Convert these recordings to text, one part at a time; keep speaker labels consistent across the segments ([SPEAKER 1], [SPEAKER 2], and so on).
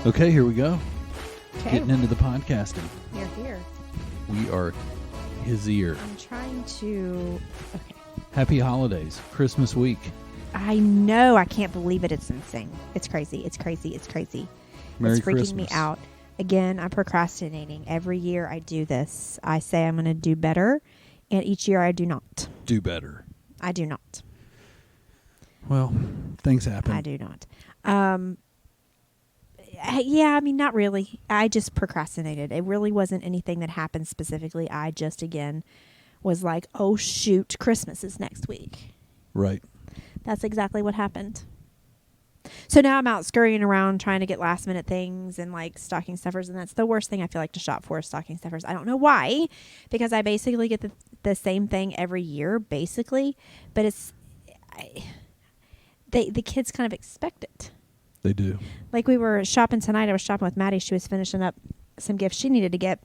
[SPEAKER 1] Okay, here we go.
[SPEAKER 2] Okay.
[SPEAKER 1] Getting into the podcasting.
[SPEAKER 2] You're here.
[SPEAKER 1] We are his ear.
[SPEAKER 2] I'm trying to... Okay.
[SPEAKER 1] Happy holidays. Christmas week.
[SPEAKER 2] I know. I can't believe it. It's insane. It's crazy. It's crazy. It's crazy.
[SPEAKER 1] Merry
[SPEAKER 2] it's freaking
[SPEAKER 1] Christmas.
[SPEAKER 2] me out. Again, I'm procrastinating. Every year I do this. I say I'm going to do better, and each year I do not.
[SPEAKER 1] Do better.
[SPEAKER 2] I do not.
[SPEAKER 1] Well, things happen.
[SPEAKER 2] I do not. Yeah, I mean, not really. I just procrastinated. It really wasn't anything that happened specifically. I just, again, was like, oh, shoot, Christmas is next week.
[SPEAKER 1] Right.
[SPEAKER 2] That's exactly what happened. So now I'm out scurrying around trying to get last minute things and like stocking stuffers. And that's the worst thing I feel like to shop for is stocking stuffers. I don't know why, because I basically get the same thing every year, basically. But the kids kind of expect it.
[SPEAKER 1] They do.
[SPEAKER 2] Like we were shopping tonight. I was shopping with Maddie. She was finishing up some gifts she needed to get.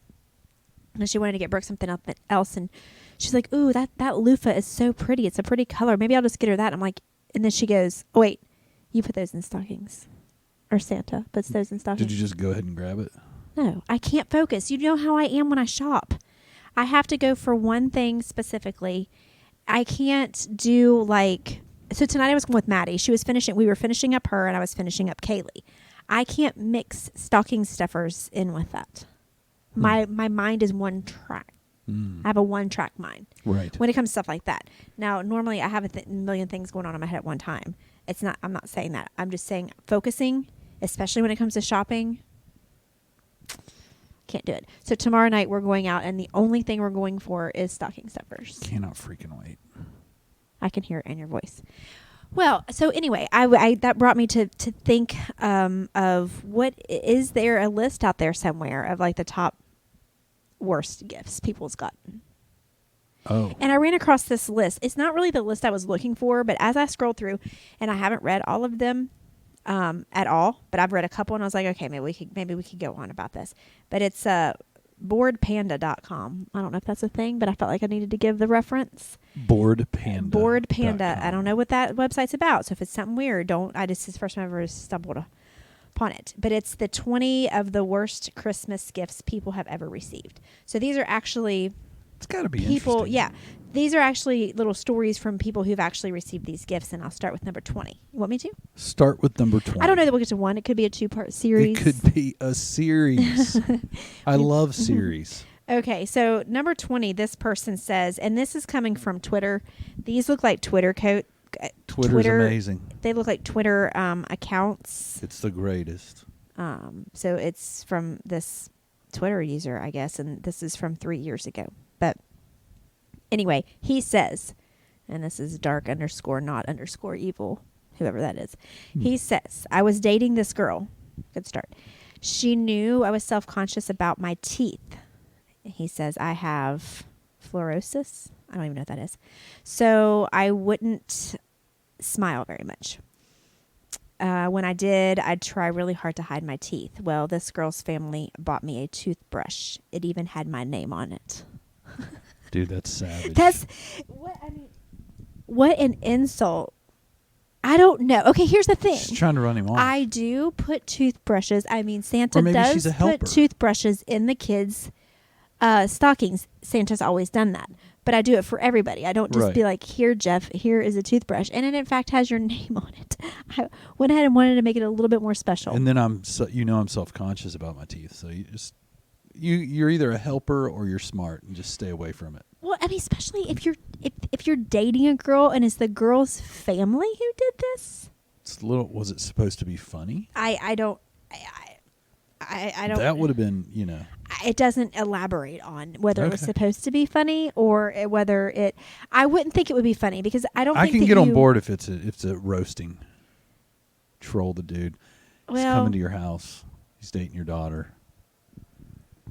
[SPEAKER 2] And she wanted to get Brooke something else. And she's like, ooh, that loofah is so pretty. It's a pretty color. Maybe I'll just get her that. I'm like, and then she goes, oh, wait, you put those in stockings. Or Santa puts those in stockings.
[SPEAKER 1] Did you just go ahead and grab it?
[SPEAKER 2] No, I can't focus. You know how I am when I shop. I have to go for one thing specifically. I can't do like... So tonight I was with Maddie. We were finishing up her, and I was finishing up Kaylee. I can't mix stocking stuffers in with that. My mind is one track. I have a one-track mind.
[SPEAKER 1] Right.
[SPEAKER 2] When it comes to stuff like that. Now, normally I have a million things going on in my head at one time. I'm not saying that. I'm just saying focusing, especially when it comes to shopping, can't do it. So tomorrow night we're going out, and the only thing we're going for is stocking stuffers.
[SPEAKER 1] Cannot freaking wait.
[SPEAKER 2] I can hear it in your voice. Well, so anyway, I that brought me to think of what is there a list out there somewhere of like the top worst gifts people's gotten.
[SPEAKER 1] Oh.
[SPEAKER 2] And I ran across this list. It's not really the list I was looking for, but as I scrolled through, and I haven't read all of them at all, but I've read a couple, and I was like, okay, maybe we could go on about this. But it's boardpanda.com. I don't know if that's a thing, but I felt like I needed to give the reference.
[SPEAKER 1] Board Panda.
[SPEAKER 2] Board Panda. I don't know what that website's about, so if it's something weird, it's the first time I've ever stumbled upon it. But it's the 20 of the worst Christmas gifts people have ever received. So these are actually...
[SPEAKER 1] It's got to be
[SPEAKER 2] people.
[SPEAKER 1] interesting.
[SPEAKER 2] Yeah. These are actually little stories from people who've actually received these gifts, and I'll start with number 20. You want me to?
[SPEAKER 1] Start with number 20.
[SPEAKER 2] I don't know that we'll get to one. It could be a two-part series.
[SPEAKER 1] It could be a series. I love series.
[SPEAKER 2] Okay, so number 20, this person says, and this is coming from Twitter. These look like Twitter
[SPEAKER 1] Twitter's amazing.
[SPEAKER 2] They look like Twitter accounts.
[SPEAKER 1] It's the greatest.
[SPEAKER 2] So it's from this Twitter user, I guess, and this is from 3 years ago. But anyway, he says, and this is dark_not_evil, whoever that is. He says, I was dating this girl. Good start. She knew I was self-conscious about my teeth. He says, I have fluorosis. I don't even know what that is. So I wouldn't smile very much. When I did, I'd try really hard to hide my teeth. Well, this girl's family bought me a toothbrush. It even had my name on it.
[SPEAKER 1] Dude, that's savage.
[SPEAKER 2] What an insult. I don't know. Okay, here's the thing.
[SPEAKER 1] She's trying to run him off.
[SPEAKER 2] I do put toothbrushes. I mean, Santa
[SPEAKER 1] Or maybe
[SPEAKER 2] does
[SPEAKER 1] she's a helper.
[SPEAKER 2] put toothbrushes in the kids' stockings. Santa's always done that. But I do it for everybody. I don't just be like, here, Jeff, here is a toothbrush. And it, in fact, has your name on it. I went ahead and wanted to make it a little bit more special.
[SPEAKER 1] And then I'm self-conscious about my teeth. So you're either a helper or you're smart, and just stay away from it.
[SPEAKER 2] Well, I mean, especially if you're dating a girl and it's the girl's family who did this.
[SPEAKER 1] Was it supposed to be funny?
[SPEAKER 2] I don't.
[SPEAKER 1] That would have been,
[SPEAKER 2] It doesn't elaborate on whether it was supposed to be funny or whether it. I wouldn't think it would be funny because I don't.
[SPEAKER 1] I
[SPEAKER 2] think
[SPEAKER 1] can get on board if it's a roasting. Troll the dude. He's coming to your house. He's dating your daughter.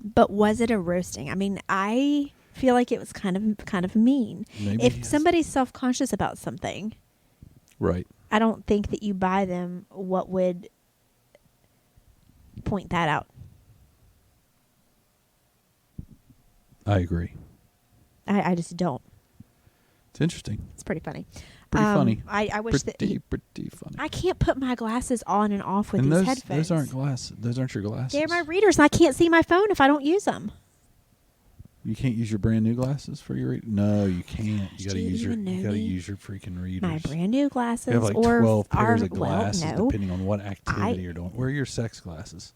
[SPEAKER 2] But was it a roasting? I mean, I feel like it was kind of mean.
[SPEAKER 1] Maybe
[SPEAKER 2] if somebody's self-conscious about something,
[SPEAKER 1] right?
[SPEAKER 2] I don't think that you buy them what would point that out.
[SPEAKER 1] I agree.
[SPEAKER 2] I just don't.
[SPEAKER 1] It's interesting.
[SPEAKER 2] It's pretty funny.
[SPEAKER 1] Pretty funny.
[SPEAKER 2] I wish
[SPEAKER 1] pretty funny.
[SPEAKER 2] I can't put my glasses on and off with
[SPEAKER 1] and
[SPEAKER 2] these
[SPEAKER 1] those,
[SPEAKER 2] headphones.
[SPEAKER 1] Those aren't glasses. Those aren't your glasses.
[SPEAKER 2] They're my readers, and I can't see my phone if I don't use them.
[SPEAKER 1] You can't use your brand new glasses for your No, you can't. You got to use your freaking readers.
[SPEAKER 2] My brand new glasses.
[SPEAKER 1] You have like
[SPEAKER 2] or
[SPEAKER 1] 12 pairs of glasses,
[SPEAKER 2] well, no.
[SPEAKER 1] depending on what activity you're doing. Where are your sex glasses?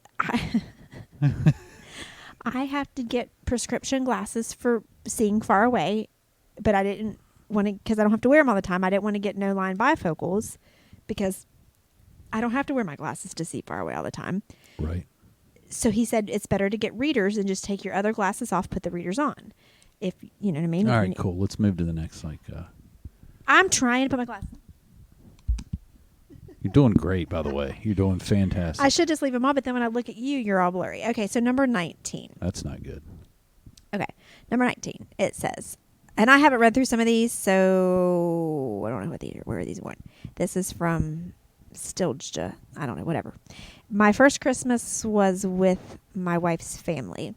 [SPEAKER 2] I have to get prescription glasses for seeing far away, but I didn't want to, because I don't have to wear them all the time. I didn't want to get no line bifocals because I don't have to wear my glasses to see far away all the time.
[SPEAKER 1] Right.
[SPEAKER 2] So he said it's better to get readers and just take your other glasses off, put the readers on. If you know what I mean.
[SPEAKER 1] All right, cool. Let's move to the next.
[SPEAKER 2] I'm trying to put my glasses on.
[SPEAKER 1] You're doing great, by the way. You're doing fantastic.
[SPEAKER 2] I should just leave them on, but then when I look at you, you're all blurry. Okay, so number 19.
[SPEAKER 1] That's not good.
[SPEAKER 2] Okay, number 19. It says, and I haven't read through some of these, so I don't know where these went. This is from Stilja. I don't know, whatever. My first Christmas was with my wife's family.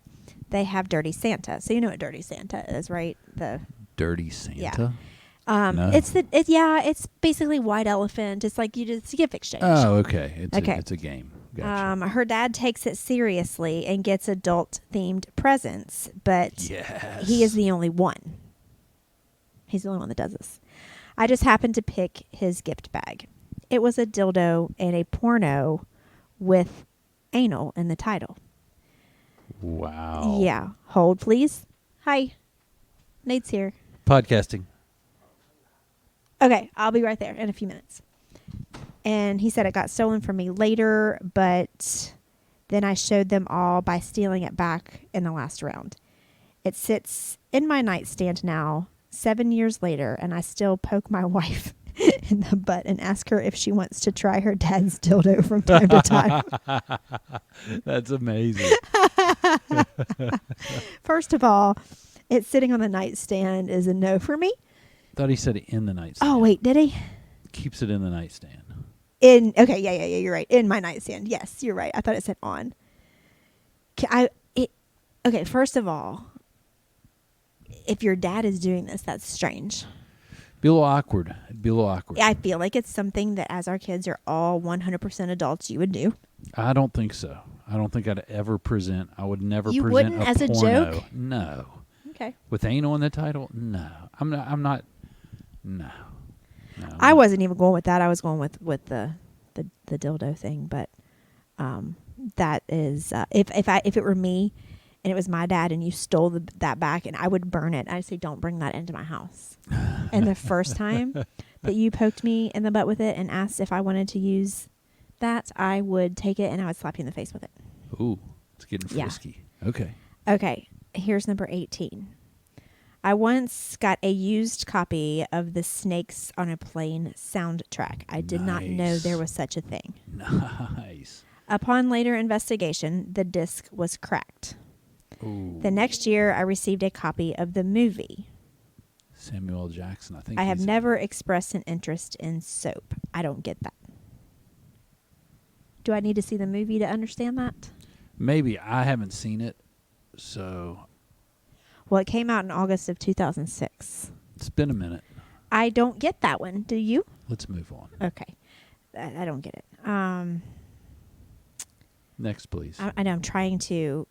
[SPEAKER 2] They have Dirty Santa. So you know what Dirty Santa is, right? The
[SPEAKER 1] Dirty Santa?
[SPEAKER 2] Yeah.
[SPEAKER 1] No.
[SPEAKER 2] It's basically White Elephant. It's like it's a gift exchange.
[SPEAKER 1] Oh, okay.
[SPEAKER 2] Okay.
[SPEAKER 1] It's a game. Gotcha.
[SPEAKER 2] Her dad takes it seriously and gets adult-themed presents, but he is the only one. He's the only one that does this. I just happened to pick his gift bag. It was a dildo and a porno with anal in the title.
[SPEAKER 1] Wow.
[SPEAKER 2] Yeah. Hold, please. Hi. Nate's here.
[SPEAKER 1] Podcasting.
[SPEAKER 2] Okay, I'll be right there in a few minutes. And he said it got stolen from me later, but then I showed them all by stealing it back in the last round. It sits in my nightstand now, 7 years later, and I still poke my wife in the butt and ask her if she wants to try her dad's dildo from time to time.
[SPEAKER 1] That's amazing.
[SPEAKER 2] First of all, it's sitting on the nightstand is a no for me.
[SPEAKER 1] Thought he said in the nightstand.
[SPEAKER 2] Oh, wait, did he?
[SPEAKER 1] Keeps it in the nightstand.
[SPEAKER 2] Okay, yeah, you're right. In my nightstand. Yes, you're right. I thought it said on. Okay, first of all, if your dad is doing this, that's strange.
[SPEAKER 1] Be a little awkward.
[SPEAKER 2] I feel like it's something that as our kids are all 100% adults, you would do.
[SPEAKER 1] I don't think so. I don't think I'd ever present. I would never
[SPEAKER 2] you
[SPEAKER 1] present
[SPEAKER 2] wouldn't
[SPEAKER 1] a
[SPEAKER 2] as a
[SPEAKER 1] porno.
[SPEAKER 2] joke?
[SPEAKER 1] No.
[SPEAKER 2] Okay.
[SPEAKER 1] With anal in the title? No. I'm not. No.
[SPEAKER 2] I wasn't even going with that. I was going with the dildo thing, but that is if it were me and it was my dad and you stole that back and I would burn it. I'd say don't bring that into my house. And the first time that you poked me in the butt with it and asked if I wanted to use that, I would take it and I would slap you in the face with it.
[SPEAKER 1] Ooh, it's getting frisky. Yeah.
[SPEAKER 2] Okay, here's number 18. I once got a used copy of the Snakes on a Plane soundtrack. I did not know there was such a thing.
[SPEAKER 1] Nice.
[SPEAKER 2] Upon later investigation, the disc was cracked.
[SPEAKER 1] Ooh.
[SPEAKER 2] The next year, I received a copy of the movie.
[SPEAKER 1] Samuel L. Jackson, I think.
[SPEAKER 2] I have never expressed an interest in soap. I don't get that. Do I need to see the movie to understand that?
[SPEAKER 1] Maybe. I haven't seen it, so...
[SPEAKER 2] Well, it came out in August of 2006.
[SPEAKER 1] It's been a minute.
[SPEAKER 2] I don't get that one. Do you?
[SPEAKER 1] Let's move on.
[SPEAKER 2] Okay. I don't get it.
[SPEAKER 1] Next, please.
[SPEAKER 2] I know I'm trying to...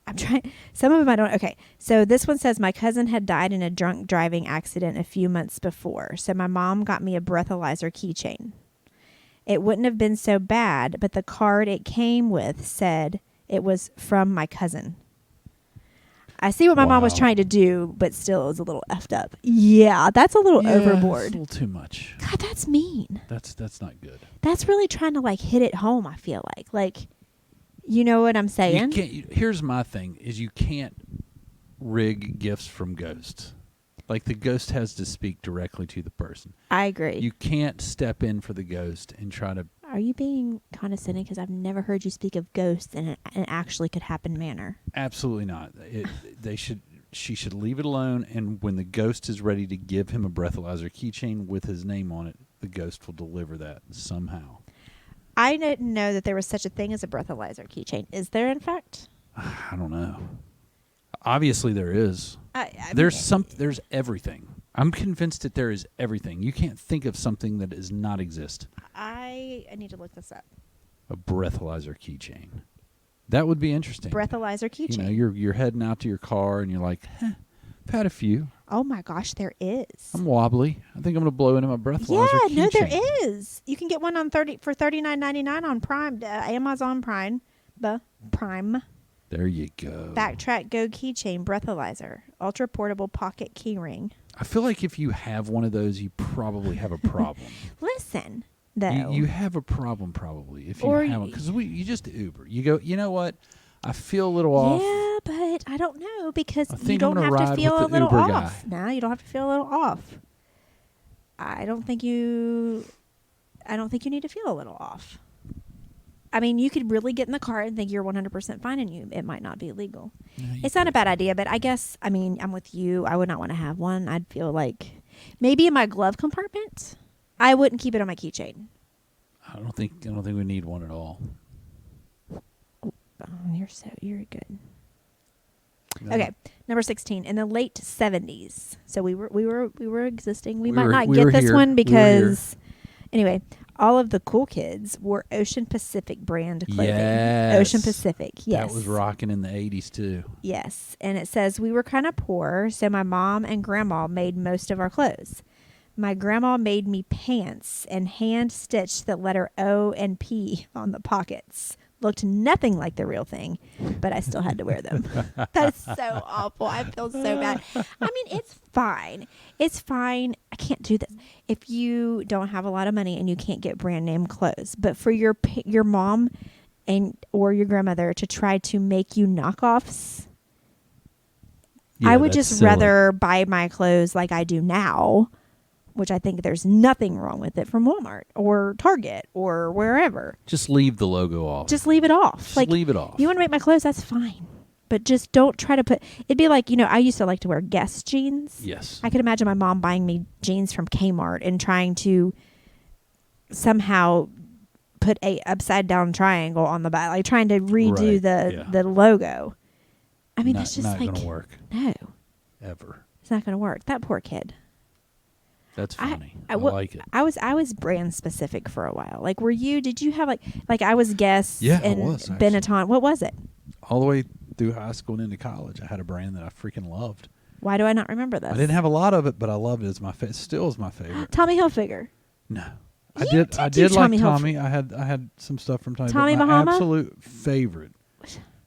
[SPEAKER 2] I'm trying. Some of them I don't. Okay. So this one says my cousin had died in a drunk driving accident a few months before. So my mom got me a breathalyzer keychain. It wouldn't have been so bad, but the card it came with said it was from my cousin. I see what my mom was trying to do, but still it was a little effed up. Yeah, that's a little overboard.
[SPEAKER 1] It's a little too much.
[SPEAKER 2] God, that's mean.
[SPEAKER 1] That's not good.
[SPEAKER 2] That's really trying to hit it home, I feel like. You know what I'm saying?
[SPEAKER 1] Here's my thing, is you can't rig gifts from ghosts. The ghost has to speak directly to the person.
[SPEAKER 2] I agree.
[SPEAKER 1] You can't step in for the ghost and try to...
[SPEAKER 2] Are you being condescending? Because I've never heard you speak of ghosts in an actually could happen manner.
[SPEAKER 1] Absolutely not. She should leave it alone, and when the ghost is ready to give him a breathalyzer keychain with his name on it, the ghost will deliver that somehow.
[SPEAKER 2] I didn't know that there was such a thing as a breathalyzer keychain. Is there, in fact?
[SPEAKER 1] I don't know. Obviously, there is. There's everything. I'm convinced that there is everything. You can't think of something that does not exist.
[SPEAKER 2] I need to look this up.
[SPEAKER 1] A breathalyzer keychain. That would be interesting.
[SPEAKER 2] Breathalyzer keychain.
[SPEAKER 1] You know, you're heading out to your car and you're like, I've had a few.
[SPEAKER 2] Oh my gosh, there is.
[SPEAKER 1] I'm wobbly. I think I'm going to blow into my breathalyzer keychain.
[SPEAKER 2] Yeah, no, there is. You can get one on for $39.99 on Prime, Amazon Prime. The Prime.
[SPEAKER 1] There you go.
[SPEAKER 2] Backtrack Go keychain breathalyzer, ultra portable pocket key ring.
[SPEAKER 1] I feel like if you have one of those, you probably have a problem.
[SPEAKER 2] Listen, though,
[SPEAKER 1] you have a problem probably if you
[SPEAKER 2] Or
[SPEAKER 1] have one, because you just Uber. You go. You know what? I feel a little off.
[SPEAKER 2] yeah, but I don't know because
[SPEAKER 1] I
[SPEAKER 2] you
[SPEAKER 1] think I'm
[SPEAKER 2] don't
[SPEAKER 1] gonna
[SPEAKER 2] have to
[SPEAKER 1] ride
[SPEAKER 2] feel
[SPEAKER 1] with
[SPEAKER 2] a
[SPEAKER 1] the
[SPEAKER 2] little
[SPEAKER 1] Uber
[SPEAKER 2] off.
[SPEAKER 1] guy.
[SPEAKER 2] No, you don't have to feel a little off. I don't think you need to feel a little off. I mean, you could really get in the car and think you're 100% fine, and it might not be legal.
[SPEAKER 1] No, you
[SPEAKER 2] It's not a bad idea, but I guess, I mean, I'm with you. I would not want to have one. I'd feel like maybe in my glove compartment. I wouldn't keep it on my keychain.
[SPEAKER 1] I don't think we need one at all.
[SPEAKER 2] Oh, you're good.
[SPEAKER 1] No.
[SPEAKER 2] Okay, number 16. In the late 70s, so we were existing. We
[SPEAKER 1] We
[SPEAKER 2] might
[SPEAKER 1] were-
[SPEAKER 2] not
[SPEAKER 1] we
[SPEAKER 2] get
[SPEAKER 1] were
[SPEAKER 2] this
[SPEAKER 1] here.
[SPEAKER 2] one
[SPEAKER 1] We were
[SPEAKER 2] because, anyway, all of the cool kids wore Ocean Pacific brand clothing.
[SPEAKER 1] Yes.
[SPEAKER 2] Ocean Pacific, yes.
[SPEAKER 1] That was rocking in the 80s too.
[SPEAKER 2] Yes, and it says we were kind of poor, so my mom and grandma made most of our clothes. My grandma made me pants and hand stitched the letter O and P on the pockets. Looked nothing like the real thing, but I still had to wear them. That's so awful. I feel so bad. I mean, it's fine. It's fine. I can't do this. If you don't have a lot of money and you can't get brand name clothes, but for your mom or your grandmother to try to make you knockoffs,
[SPEAKER 1] Yeah,
[SPEAKER 2] I would
[SPEAKER 1] that's
[SPEAKER 2] just
[SPEAKER 1] silly.
[SPEAKER 2] rather buy my clothes like I do now, which I think there's nothing wrong with it, from Walmart or Target or wherever.
[SPEAKER 1] Just leave the logo off.
[SPEAKER 2] Just leave it off.
[SPEAKER 1] Just leave it off.
[SPEAKER 2] You want to make my clothes? That's fine. But just don't try to put... It'd be like, I used to like to wear Guess jeans.
[SPEAKER 1] Yes.
[SPEAKER 2] I could imagine my mom buying me jeans from Kmart and trying to somehow put a upside down triangle on the back, like trying to redo
[SPEAKER 1] Right,
[SPEAKER 2] the logo. I mean,
[SPEAKER 1] not,
[SPEAKER 2] that's just
[SPEAKER 1] not
[SPEAKER 2] like...
[SPEAKER 1] gonna work
[SPEAKER 2] No,
[SPEAKER 1] ever.
[SPEAKER 2] it's not going to work. That poor kid.
[SPEAKER 1] That's funny. I
[SPEAKER 2] what-
[SPEAKER 1] like it.
[SPEAKER 2] I was brand specific for a while. Like, did you have like I was Guess
[SPEAKER 1] Yeah, I
[SPEAKER 2] and
[SPEAKER 1] was, actually.
[SPEAKER 2] Benetton. What was it?
[SPEAKER 1] All the way through high school and into college, I had a brand that I freaking loved.
[SPEAKER 2] Why do I not remember this?
[SPEAKER 1] I didn't have a lot of it, but I loved it. It's my still is my favorite.
[SPEAKER 2] Tommy Hilfiger.
[SPEAKER 1] No.
[SPEAKER 2] You
[SPEAKER 1] I
[SPEAKER 2] did
[SPEAKER 1] did
[SPEAKER 2] do
[SPEAKER 1] like
[SPEAKER 2] Tommy
[SPEAKER 1] Tommy. I had some stuff from Tommy.
[SPEAKER 2] Tommy
[SPEAKER 1] but my
[SPEAKER 2] Bahama?
[SPEAKER 1] absolute favorite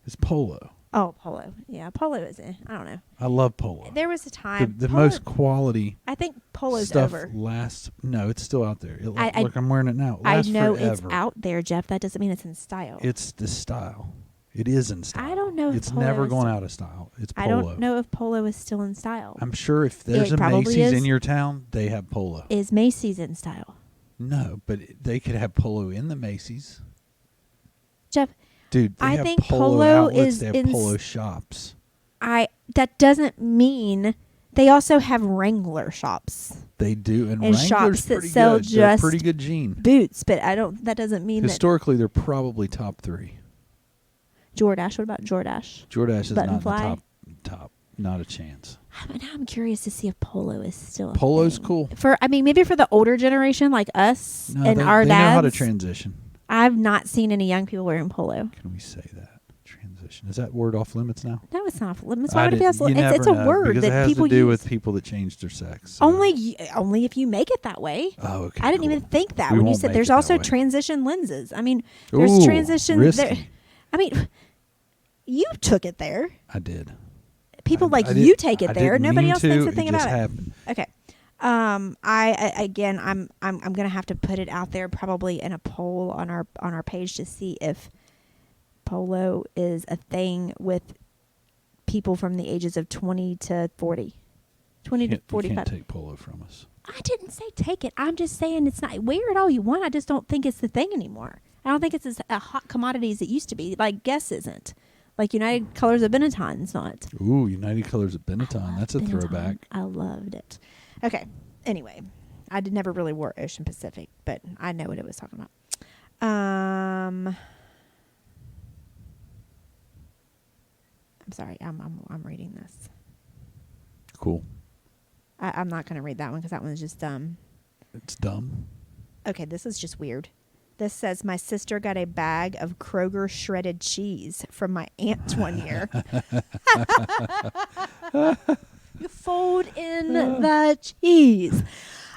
[SPEAKER 1] is Polo.
[SPEAKER 2] Oh, Polo. Yeah, Polo is I don't know.
[SPEAKER 1] I love Polo.
[SPEAKER 2] There was a time
[SPEAKER 1] The
[SPEAKER 2] Polo-
[SPEAKER 1] most quality
[SPEAKER 2] I think Polo's
[SPEAKER 1] stuff
[SPEAKER 2] over.
[SPEAKER 1] lasts. No, it's still out there.
[SPEAKER 2] I-
[SPEAKER 1] Look, I'm wearing it now. It
[SPEAKER 2] I
[SPEAKER 1] lasts
[SPEAKER 2] know
[SPEAKER 1] forever.
[SPEAKER 2] it's out there, Jeff. That doesn't mean it's in style.
[SPEAKER 1] It's the style. It is in style.
[SPEAKER 2] I don't know if
[SPEAKER 1] It's
[SPEAKER 2] Polo
[SPEAKER 1] never
[SPEAKER 2] is
[SPEAKER 1] going
[SPEAKER 2] still-
[SPEAKER 1] out of style. It's Polo.
[SPEAKER 2] I don't know if Polo is still in style.
[SPEAKER 1] I'm sure if there's
[SPEAKER 2] It
[SPEAKER 1] a
[SPEAKER 2] probably
[SPEAKER 1] Macy's
[SPEAKER 2] is.
[SPEAKER 1] in your town, they have Polo.
[SPEAKER 2] Is Macy's in style?
[SPEAKER 1] No, but they could have Polo in the Macy's.
[SPEAKER 2] Jeff,
[SPEAKER 1] Dude, they
[SPEAKER 2] I
[SPEAKER 1] have
[SPEAKER 2] think
[SPEAKER 1] Polo
[SPEAKER 2] Polo
[SPEAKER 1] outlets.
[SPEAKER 2] is
[SPEAKER 1] They have
[SPEAKER 2] in
[SPEAKER 1] Polo shops.
[SPEAKER 2] that doesn't mean they also have Wrangler shops,
[SPEAKER 1] They do, and
[SPEAKER 2] And
[SPEAKER 1] Wrangler's
[SPEAKER 2] shops that
[SPEAKER 1] pretty
[SPEAKER 2] sell
[SPEAKER 1] good. They're a
[SPEAKER 2] just
[SPEAKER 1] pretty good jean.
[SPEAKER 2] boots, but that doesn't mean
[SPEAKER 1] Historically, they're probably top 3.
[SPEAKER 2] that Jordache. What about Jordache?
[SPEAKER 1] Jordache is
[SPEAKER 2] Button
[SPEAKER 1] not
[SPEAKER 2] fly?
[SPEAKER 1] in the top. Not a chance.
[SPEAKER 2] Now I'm curious to see if Polo is still a
[SPEAKER 1] Polo's
[SPEAKER 2] thing.
[SPEAKER 1] cool.
[SPEAKER 2] Maybe for the older generation like us
[SPEAKER 1] No,
[SPEAKER 2] and
[SPEAKER 1] they,
[SPEAKER 2] our
[SPEAKER 1] they
[SPEAKER 2] dads.
[SPEAKER 1] know how to transition.
[SPEAKER 2] I've not seen any young people wearing Polo.
[SPEAKER 1] Can we say that? Transition. Is that word off limits now?
[SPEAKER 2] No, it's not. Limits.
[SPEAKER 1] I
[SPEAKER 2] Why would it be
[SPEAKER 1] didn't-
[SPEAKER 2] off?
[SPEAKER 1] you
[SPEAKER 2] It's
[SPEAKER 1] never
[SPEAKER 2] a
[SPEAKER 1] know,
[SPEAKER 2] word
[SPEAKER 1] because
[SPEAKER 2] that
[SPEAKER 1] it has
[SPEAKER 2] people
[SPEAKER 1] to do
[SPEAKER 2] use.
[SPEAKER 1] with people that changed their sex. So.
[SPEAKER 2] Only if you make it that way.
[SPEAKER 1] Oh, okay.
[SPEAKER 2] I didn't
[SPEAKER 1] cool.
[SPEAKER 2] even think that
[SPEAKER 1] We
[SPEAKER 2] when you
[SPEAKER 1] won't
[SPEAKER 2] said
[SPEAKER 1] make
[SPEAKER 2] there's
[SPEAKER 1] it that
[SPEAKER 2] also
[SPEAKER 1] way.
[SPEAKER 2] transition lenses. I mean, there's
[SPEAKER 1] Ooh,
[SPEAKER 2] transition.
[SPEAKER 1] risky.
[SPEAKER 2] You took it there.
[SPEAKER 1] I did.
[SPEAKER 2] People
[SPEAKER 1] I
[SPEAKER 2] like
[SPEAKER 1] did-
[SPEAKER 2] you take it
[SPEAKER 1] I
[SPEAKER 2] there.
[SPEAKER 1] didn't
[SPEAKER 2] Nobody
[SPEAKER 1] mean
[SPEAKER 2] else thinks
[SPEAKER 1] to,
[SPEAKER 2] a thing
[SPEAKER 1] it just
[SPEAKER 2] about it.
[SPEAKER 1] happened.
[SPEAKER 2] Okay. I'm gonna have to put it out there probably in a poll on our page to see if Polo is a thing with people from the ages of 20 to 40. 20 to
[SPEAKER 1] You
[SPEAKER 2] 45.
[SPEAKER 1] can't take Polo from us.
[SPEAKER 2] I didn't say take it. I'm just saying it's not. Wear it all you want. I just don't think it's the thing anymore. I don't think it's as a hot commodity as it used to be. Like Guess isn't. Like United Colors of Benetton's not.
[SPEAKER 1] Ooh, United Colors of Benetton.
[SPEAKER 2] I
[SPEAKER 1] That's a
[SPEAKER 2] loved Benetton.
[SPEAKER 1] throwback.
[SPEAKER 2] I loved it. Okay. Anyway, I never really wore Ocean Pacific, but I know what it was talking about. I'm sorry. I'm reading this.
[SPEAKER 1] Cool.
[SPEAKER 2] I'm not going to read that one because that one's just dumb.
[SPEAKER 1] It's dumb.
[SPEAKER 2] Okay, this is just weird. This says, my sister got a bag of Kroger shredded cheese from my aunt one year. You fold in the cheese.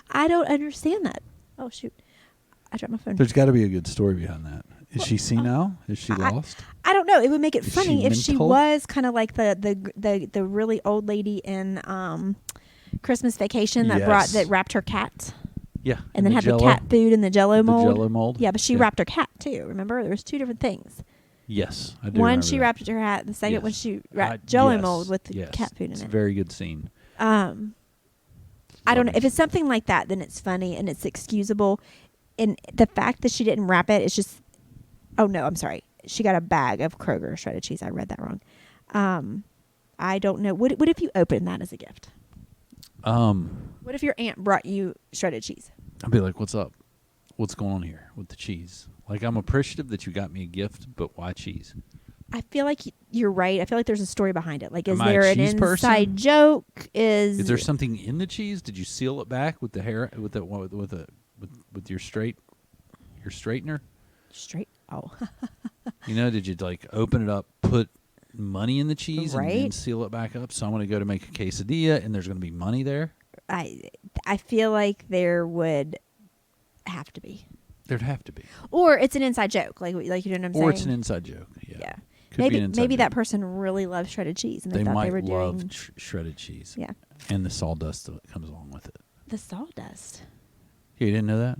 [SPEAKER 2] I don't understand that. Oh, shoot. I dropped my phone.
[SPEAKER 1] There's got to be a good story behind that. Is she senile? Is she lost?
[SPEAKER 2] I don't know. It would make it
[SPEAKER 1] Is
[SPEAKER 2] funny
[SPEAKER 1] she
[SPEAKER 2] if she
[SPEAKER 1] mental?
[SPEAKER 2] was kind of like the really old lady in Christmas Vacation that
[SPEAKER 1] Yes.
[SPEAKER 2] wrapped her cat.
[SPEAKER 1] Yeah.
[SPEAKER 2] And then
[SPEAKER 1] the
[SPEAKER 2] had
[SPEAKER 1] Jell-O?
[SPEAKER 2] the cat food in the Jell-O mold.
[SPEAKER 1] The Jell-O mold.
[SPEAKER 2] Yeah, but she
[SPEAKER 1] Yeah.
[SPEAKER 2] wrapped her cat too. Remember, there was 2 different things.
[SPEAKER 1] Yes, I do.
[SPEAKER 2] One,
[SPEAKER 1] remember
[SPEAKER 2] she
[SPEAKER 1] that.
[SPEAKER 2] wrapped her hat. The second one,
[SPEAKER 1] Yes.
[SPEAKER 2] she wrapped Jell-O
[SPEAKER 1] yes,
[SPEAKER 2] mold with the
[SPEAKER 1] yes.
[SPEAKER 2] cat food in
[SPEAKER 1] It's
[SPEAKER 2] it.
[SPEAKER 1] a very good scene.
[SPEAKER 2] I don't know.
[SPEAKER 1] Lovely
[SPEAKER 2] If it's something like that, then it's funny and it's excusable. And the fact that she didn't wrap it is just... Oh, no, I'm sorry. She got a bag of Kroger shredded cheese. I read that wrong. I don't know. What if you opened that as a gift? What if your aunt brought you shredded cheese?
[SPEAKER 1] I'd be like, "What's up? What's going on here with the cheese?" Like, I'm appreciative that you got me a gift, but why cheese?
[SPEAKER 2] I feel like you're right. I feel like there's a story behind it. Like, is
[SPEAKER 1] Am I a
[SPEAKER 2] there an
[SPEAKER 1] cheese person?
[SPEAKER 2] inside joke?
[SPEAKER 1] Is there something in the cheese? Did you seal it back with the hair with your straightener?
[SPEAKER 2] Straight? Oh.
[SPEAKER 1] You know, did you like open it up, put money in the cheese, and then
[SPEAKER 2] Right.
[SPEAKER 1] seal it back up? So I'm going to go to make a quesadilla, and there's going to be money there.
[SPEAKER 2] I feel like there would have to be.
[SPEAKER 1] There'd have to be,
[SPEAKER 2] Or it's an inside joke. Like you know what I'm saying?
[SPEAKER 1] or it's an inside joke. Yeah,
[SPEAKER 2] Yeah.
[SPEAKER 1] Could be
[SPEAKER 2] Maybe
[SPEAKER 1] an inside
[SPEAKER 2] that
[SPEAKER 1] joke.
[SPEAKER 2] person really loves shredded cheese and they
[SPEAKER 1] They
[SPEAKER 2] thought
[SPEAKER 1] might
[SPEAKER 2] they were
[SPEAKER 1] love
[SPEAKER 2] doing
[SPEAKER 1] shredded cheese.
[SPEAKER 2] Yeah.
[SPEAKER 1] And the sawdust that comes along with it.
[SPEAKER 2] The sawdust.
[SPEAKER 1] Yeah, you didn't know that?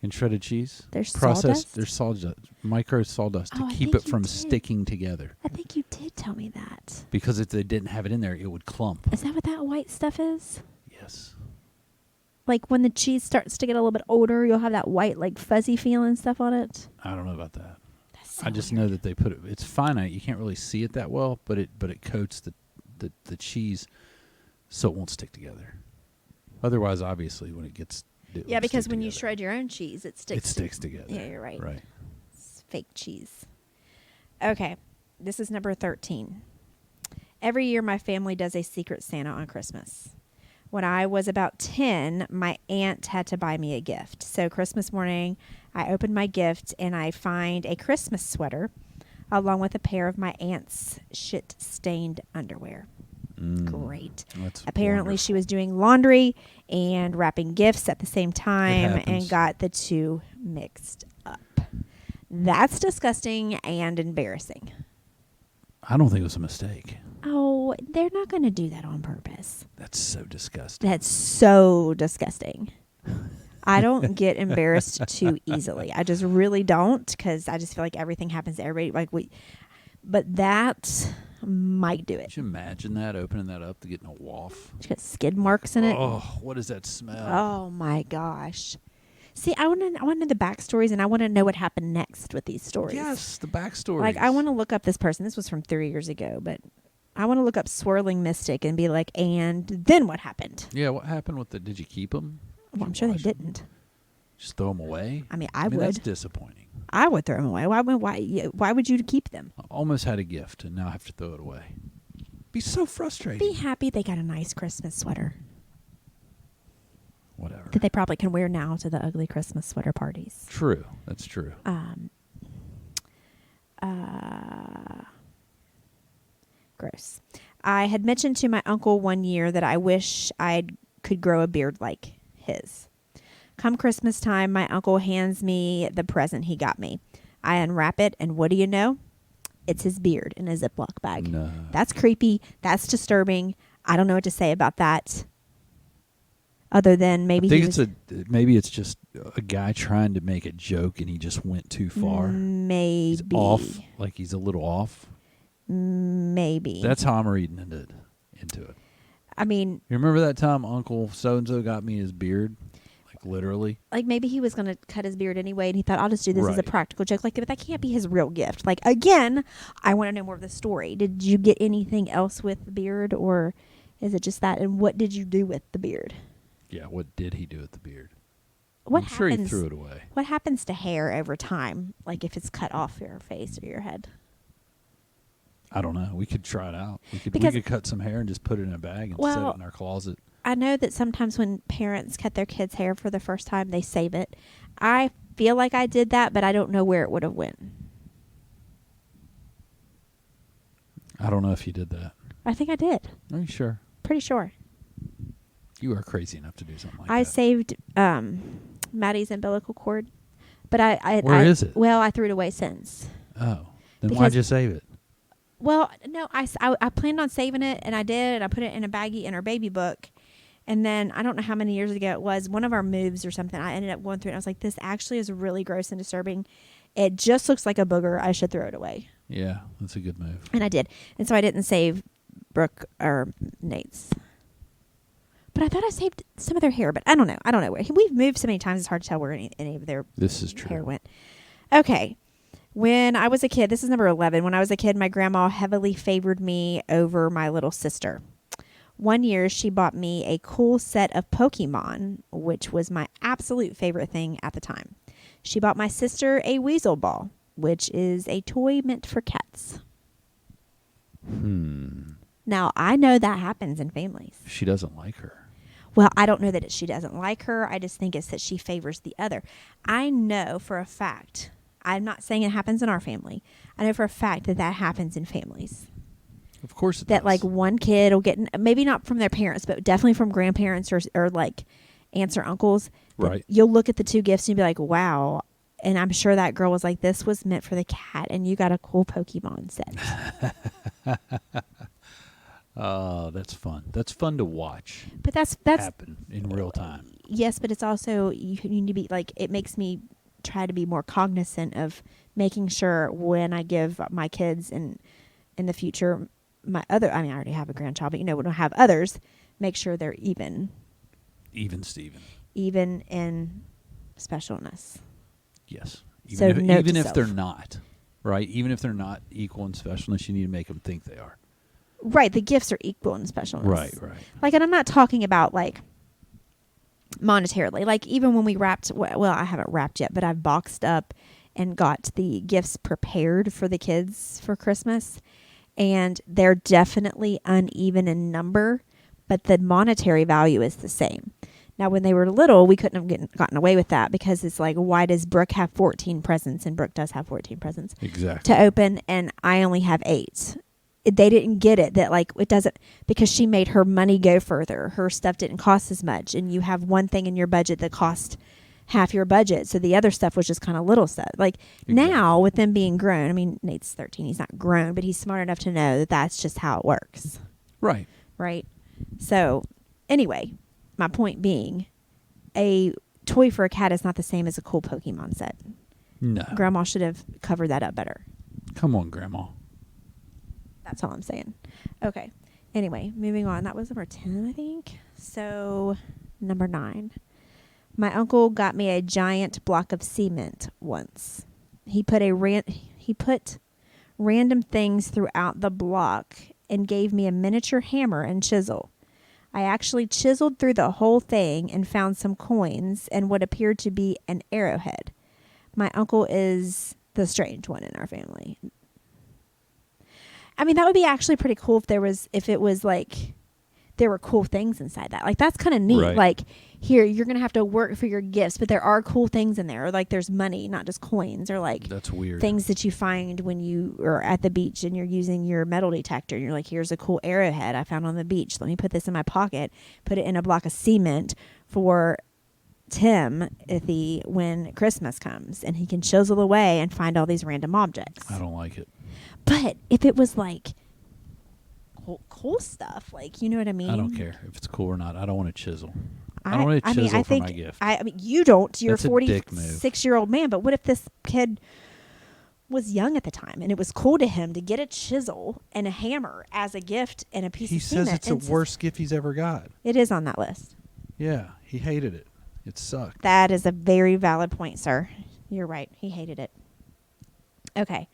[SPEAKER 1] In shredded cheese?
[SPEAKER 2] There's
[SPEAKER 1] processed,
[SPEAKER 2] sawdust?
[SPEAKER 1] There's sawdust, micro sawdust
[SPEAKER 2] Oh,
[SPEAKER 1] to
[SPEAKER 2] I
[SPEAKER 1] keep
[SPEAKER 2] think
[SPEAKER 1] it
[SPEAKER 2] you
[SPEAKER 1] from
[SPEAKER 2] did.
[SPEAKER 1] sticking together.
[SPEAKER 2] I think you did tell me that.
[SPEAKER 1] Because if they didn't have it in there, it would clump.
[SPEAKER 2] Is that what that white stuff is?
[SPEAKER 1] Yes.
[SPEAKER 2] Like when the cheese starts to get a little bit older, you'll have that white, like fuzzy feeling stuff on it.
[SPEAKER 1] I don't know about that.
[SPEAKER 2] That's so
[SPEAKER 1] I just
[SPEAKER 2] weird.
[SPEAKER 1] know that they put it. It's finite. You can't really see it that well, but it coats the cheese so it won't stick together. Otherwise, obviously, when it gets it
[SPEAKER 2] Yeah,
[SPEAKER 1] would
[SPEAKER 2] because
[SPEAKER 1] stick
[SPEAKER 2] when you
[SPEAKER 1] together.
[SPEAKER 2] shred your own cheese, it sticks.
[SPEAKER 1] it sticks together.
[SPEAKER 2] Yeah, you're right.
[SPEAKER 1] Right.
[SPEAKER 2] It's fake cheese. Okay, this is number 13. Every year, my family does a secret Santa on Christmas. When I was about 10, my aunt had to buy me a gift. So Christmas morning, I opened my gift and I find a Christmas sweater along with a pair of my aunt's shit-stained underwear. Great.
[SPEAKER 1] That's
[SPEAKER 2] Apparently, she
[SPEAKER 1] wonderful.
[SPEAKER 2] was doing laundry and wrapping gifts at the same time and
[SPEAKER 1] happens.
[SPEAKER 2] got the two mixed up. That's disgusting and embarrassing.
[SPEAKER 1] I don't think it was a mistake.
[SPEAKER 2] Oh, they're not going to do that on purpose.
[SPEAKER 1] That's so disgusting.
[SPEAKER 2] That's so disgusting. I don't get embarrassed too easily. I just really don't, because I just feel like everything happens to everybody. But that might do it.
[SPEAKER 1] Could you imagine that, opening that up to getting a waft?
[SPEAKER 2] It's got skid marks in it.
[SPEAKER 1] Oh, what is that smell?
[SPEAKER 2] Oh my gosh. See, I want to know the backstories, and I want to know what happened next with these stories.
[SPEAKER 1] Yes, the backstory.
[SPEAKER 2] Like, I want to look up this person. This was from 3 years ago, but I want to look up Swirling Mystic and be like, and then what happened?
[SPEAKER 1] Yeah, what happened with did you keep them?
[SPEAKER 2] Well, I'm sure they didn't.
[SPEAKER 1] Just throw them away?
[SPEAKER 2] I mean, I
[SPEAKER 1] That's
[SPEAKER 2] would.
[SPEAKER 1] disappointing.
[SPEAKER 2] I would throw them away. Why would you keep them?
[SPEAKER 1] I almost had a gift, and now I have to throw it away. Be so frustrating.
[SPEAKER 2] Be happy they got a nice Christmas sweater
[SPEAKER 1] Whatever.
[SPEAKER 2] that they probably can wear now to the ugly Christmas sweater parties.
[SPEAKER 1] True. That's true.
[SPEAKER 2] Gross. I had mentioned to my uncle one year that I wish I could grow a beard like his. Come Christmas time, my uncle hands me the present he got me. I unwrap it, and what do you know? It's his beard in a Ziploc bag.
[SPEAKER 1] No.
[SPEAKER 2] That's creepy. That's disturbing. I don't know what to say about that. Other than maybe
[SPEAKER 1] I think
[SPEAKER 2] he
[SPEAKER 1] it's
[SPEAKER 2] was,
[SPEAKER 1] maybe it's just a guy trying to make a joke, and he just went too far.
[SPEAKER 2] maybe
[SPEAKER 1] He's off. Like he's a little off.
[SPEAKER 2] Maybe.
[SPEAKER 1] That's how I'm reading into it.
[SPEAKER 2] I mean,
[SPEAKER 1] You remember that time Uncle so-and-so got me his beard? Like literally?
[SPEAKER 2] like maybe he was going to cut his beard anyway, and he thought, I'll just do this as a
[SPEAKER 1] Right.
[SPEAKER 2] practical joke. Like, but that can't be his real gift. Like, again, I want to know more of the story. Did you get anything else with the beard, or is it just that? And what did you do with the beard?
[SPEAKER 1] Yeah, what did he do with the beard?
[SPEAKER 2] What
[SPEAKER 1] I'm sure he
[SPEAKER 2] happens?
[SPEAKER 1] threw it away.
[SPEAKER 2] What happens to hair over time? Like if it's cut off your face or your head?
[SPEAKER 1] I don't know. We could try it out. We
[SPEAKER 2] Because-
[SPEAKER 1] could cut some hair and just put it in a bag and set
[SPEAKER 2] Well,
[SPEAKER 1] it in our closet.
[SPEAKER 2] I know that sometimes when parents cut their kids' hair for the first time, they save it. I feel like I did that, but I don't know where it would have went.
[SPEAKER 1] I don't know if you did that.
[SPEAKER 2] I think I did.
[SPEAKER 1] Are you sure?
[SPEAKER 2] Pretty sure.
[SPEAKER 1] You are crazy enough to do something like
[SPEAKER 2] I
[SPEAKER 1] that.
[SPEAKER 2] saved Maddie's umbilical cord, but
[SPEAKER 1] Where is it?
[SPEAKER 2] Well, I threw it away since.
[SPEAKER 1] Oh. Then
[SPEAKER 2] Because-
[SPEAKER 1] why'd you save it?
[SPEAKER 2] Well, no, I planned on saving it, and I did. I put it in a baggie in our baby book. And then, I don't know how many years ago it was, one of our moves or something, I ended up going through it, and I was like, this actually is really gross and disturbing. It just looks like a booger. I should throw it away.
[SPEAKER 1] Yeah, that's a good move.
[SPEAKER 2] And I did. And so I didn't save Brooke or Nate's. But I thought I saved some of their hair, but I don't know. I don't know where. We've moved so many times, it's hard to tell where any of their
[SPEAKER 1] This is true.
[SPEAKER 2] hair went. Okay. When I was a kid, this is number 11. When I was a kid, my grandma heavily favored me over my little sister. One year, she bought me a cool set of Pokemon, which was my absolute favorite thing at the time. She bought my sister a Weasel Ball, which is a toy meant for cats. Now, I know that happens in families.
[SPEAKER 1] She doesn't like her.
[SPEAKER 2] Well, I don't know that she doesn't like her. I just think it's that she favors the other. I know for a fact, I'm not saying it happens in our family. I know for a fact that happens in families.
[SPEAKER 1] Of course it
[SPEAKER 2] That
[SPEAKER 1] does.
[SPEAKER 2] like one kid will get, maybe not from their parents, but definitely from grandparents or like aunts or uncles.
[SPEAKER 1] Right.
[SPEAKER 2] You'll look at the two gifts and you'll be like, wow. And I'm sure that girl was like, this was meant for the cat, and you got a cool Pokemon set.
[SPEAKER 1] Oh, that's fun. That's fun to watch
[SPEAKER 2] But that's
[SPEAKER 1] happen in real time.
[SPEAKER 2] yes, but it's also, you need to be like, it makes me try to be more cognizant of making sure when I give my kids and in the future, I already have a grandchild, but when I have others, make sure they're even
[SPEAKER 1] Steven.
[SPEAKER 2] Even in specialness.
[SPEAKER 1] Yes.
[SPEAKER 2] So
[SPEAKER 1] Even
[SPEAKER 2] note
[SPEAKER 1] if, even
[SPEAKER 2] to
[SPEAKER 1] if they're
[SPEAKER 2] self.
[SPEAKER 1] not, right? Even if they're not equal in specialness, you need to make them think they are.
[SPEAKER 2] Right, the gifts are equal in specialness.
[SPEAKER 1] Right.
[SPEAKER 2] Like, and I'm not talking about like monetarily. Like, even when we wrapped, well, I haven't wrapped yet, but I've boxed up and got the gifts prepared for the kids for Christmas. And they're definitely uneven in number, but the monetary value is the same. Now, when they were little, we couldn't have gotten away with that because it's like, why does Brooke have 14 presents? And Brooke does have 14 presents
[SPEAKER 1] Exactly.
[SPEAKER 2] to open, and I only have 8. They didn't get it that like it doesn't, because she made her money go further. Her stuff didn't cost as much, and you have one thing in your budget that cost half your budget, so the other stuff was just kind of little stuff. Like now, with them being grown, I mean, Nate's 13, he's not grown, but he's smart enough to know that that's just how it works,
[SPEAKER 1] Right.
[SPEAKER 2] right? So anyway, my point being, a toy for a cat is not the same as a cool Pokemon set.
[SPEAKER 1] No.
[SPEAKER 2] Grandma should have covered that up better.
[SPEAKER 1] Come on, Grandma.
[SPEAKER 2] That's all I'm saying. Okay. Anyway, moving on. That was number 10, I think. So, number 9. My uncle got me a giant block of cement once. He put random things throughout the block and gave me a miniature hammer and chisel. I actually chiseled through the whole thing and found some coins and what appeared to be an arrowhead. My uncle is the strange one in our family. I mean, that would be actually pretty cool if it was like there were cool things inside that. Like, that's kind of neat.
[SPEAKER 1] Right.
[SPEAKER 2] Like, here, you're going to have to work for your gifts, but there are cool things in there. Or like, there's money, not just coins, or like
[SPEAKER 1] That's weird.
[SPEAKER 2] things that you find when you are at the beach and you're using your metal detector. And you're like, here's a cool arrowhead I found on the beach. Let me put this in my pocket, put it in a block of cement for Tim when Christmas comes, and he can chisel away and find all these random objects.
[SPEAKER 1] I don't like it.
[SPEAKER 2] But if it was like cool stuff, like, you know what I mean?
[SPEAKER 1] I don't care if it's cool or not. I don't want to chisel. I don't want to chisel for my gift.
[SPEAKER 2] I mean, you don't. You're
[SPEAKER 1] That's a dick move.
[SPEAKER 2] 46-year-old man. But what if this kid was young at the time and it was cool to him to get a chisel and a hammer as a gift and a piece
[SPEAKER 1] He
[SPEAKER 2] of cement?
[SPEAKER 1] says it's the worst gift he's ever got.
[SPEAKER 2] It is on that list.
[SPEAKER 1] Yeah, he hated it. It sucked.
[SPEAKER 2] That is a very valid point, sir. You're right. He hated it. Okay.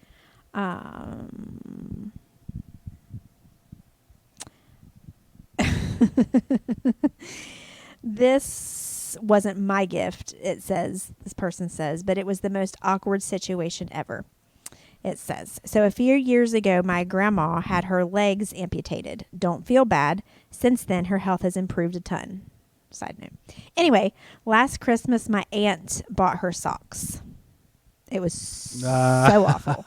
[SPEAKER 2] This wasn't my gift, this person says, but it was the most awkward situation ever. It says, so a few years ago, my grandma had her legs amputated. Don't feel bad. Since then, her health has improved a ton. Side note. Anyway, last Christmas, my aunt bought her socks. It was so awful.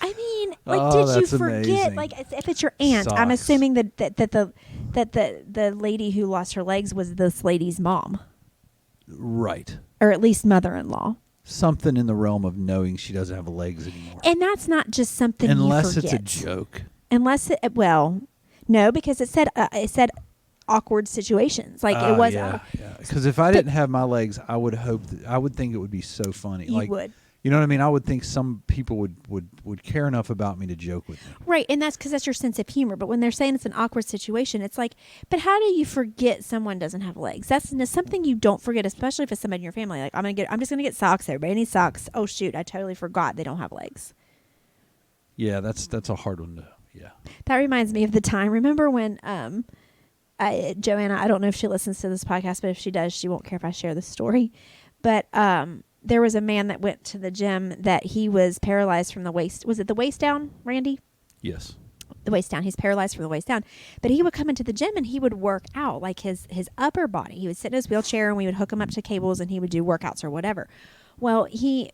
[SPEAKER 2] I mean, like, did you forget?
[SPEAKER 1] Amazing.
[SPEAKER 2] Like, if it's your aunt, I'm
[SPEAKER 1] Socks.
[SPEAKER 2] assuming that the lady who lost her legs was this lady's mom,
[SPEAKER 1] Right.
[SPEAKER 2] or at least mother-in-law.
[SPEAKER 1] Something in the realm of knowing she doesn't have legs anymore.
[SPEAKER 2] And that's not just something
[SPEAKER 1] Unless
[SPEAKER 2] you
[SPEAKER 1] it's
[SPEAKER 2] forget.
[SPEAKER 1] a joke.
[SPEAKER 2] Unless it, well, no, because it said awkward situations. Like it was.
[SPEAKER 1] Yeah. Because if I didn't have my legs, I would think it would be so funny.
[SPEAKER 2] You would.
[SPEAKER 1] You know what I mean? I would think some people would care enough about me to joke with me.
[SPEAKER 2] Right, and that's because that's your sense of humor. But when they're saying it's an awkward situation, it's like, but how do you forget someone doesn't have legs? That's something you don't forget, especially if it's somebody in your family. Like, I'm just gonna get socks. Everybody needs socks. Oh shoot, I totally forgot they don't have legs.
[SPEAKER 1] Yeah, that's a hard one to. Yeah.
[SPEAKER 2] That reminds me of the time. Remember when Joanna? I don't know if she listens to this podcast, but if she does, she won't care if I share this story. But there was a man that went to the gym that he was paralyzed from the waist. Was it the waist down, Randy?
[SPEAKER 1] Yes.
[SPEAKER 2] The waist down. He's paralyzed from the waist down. But he would come into the gym and he would work out, like his upper body. He would sit in his wheelchair and we would hook him up to cables and he would do workouts or whatever. Well, he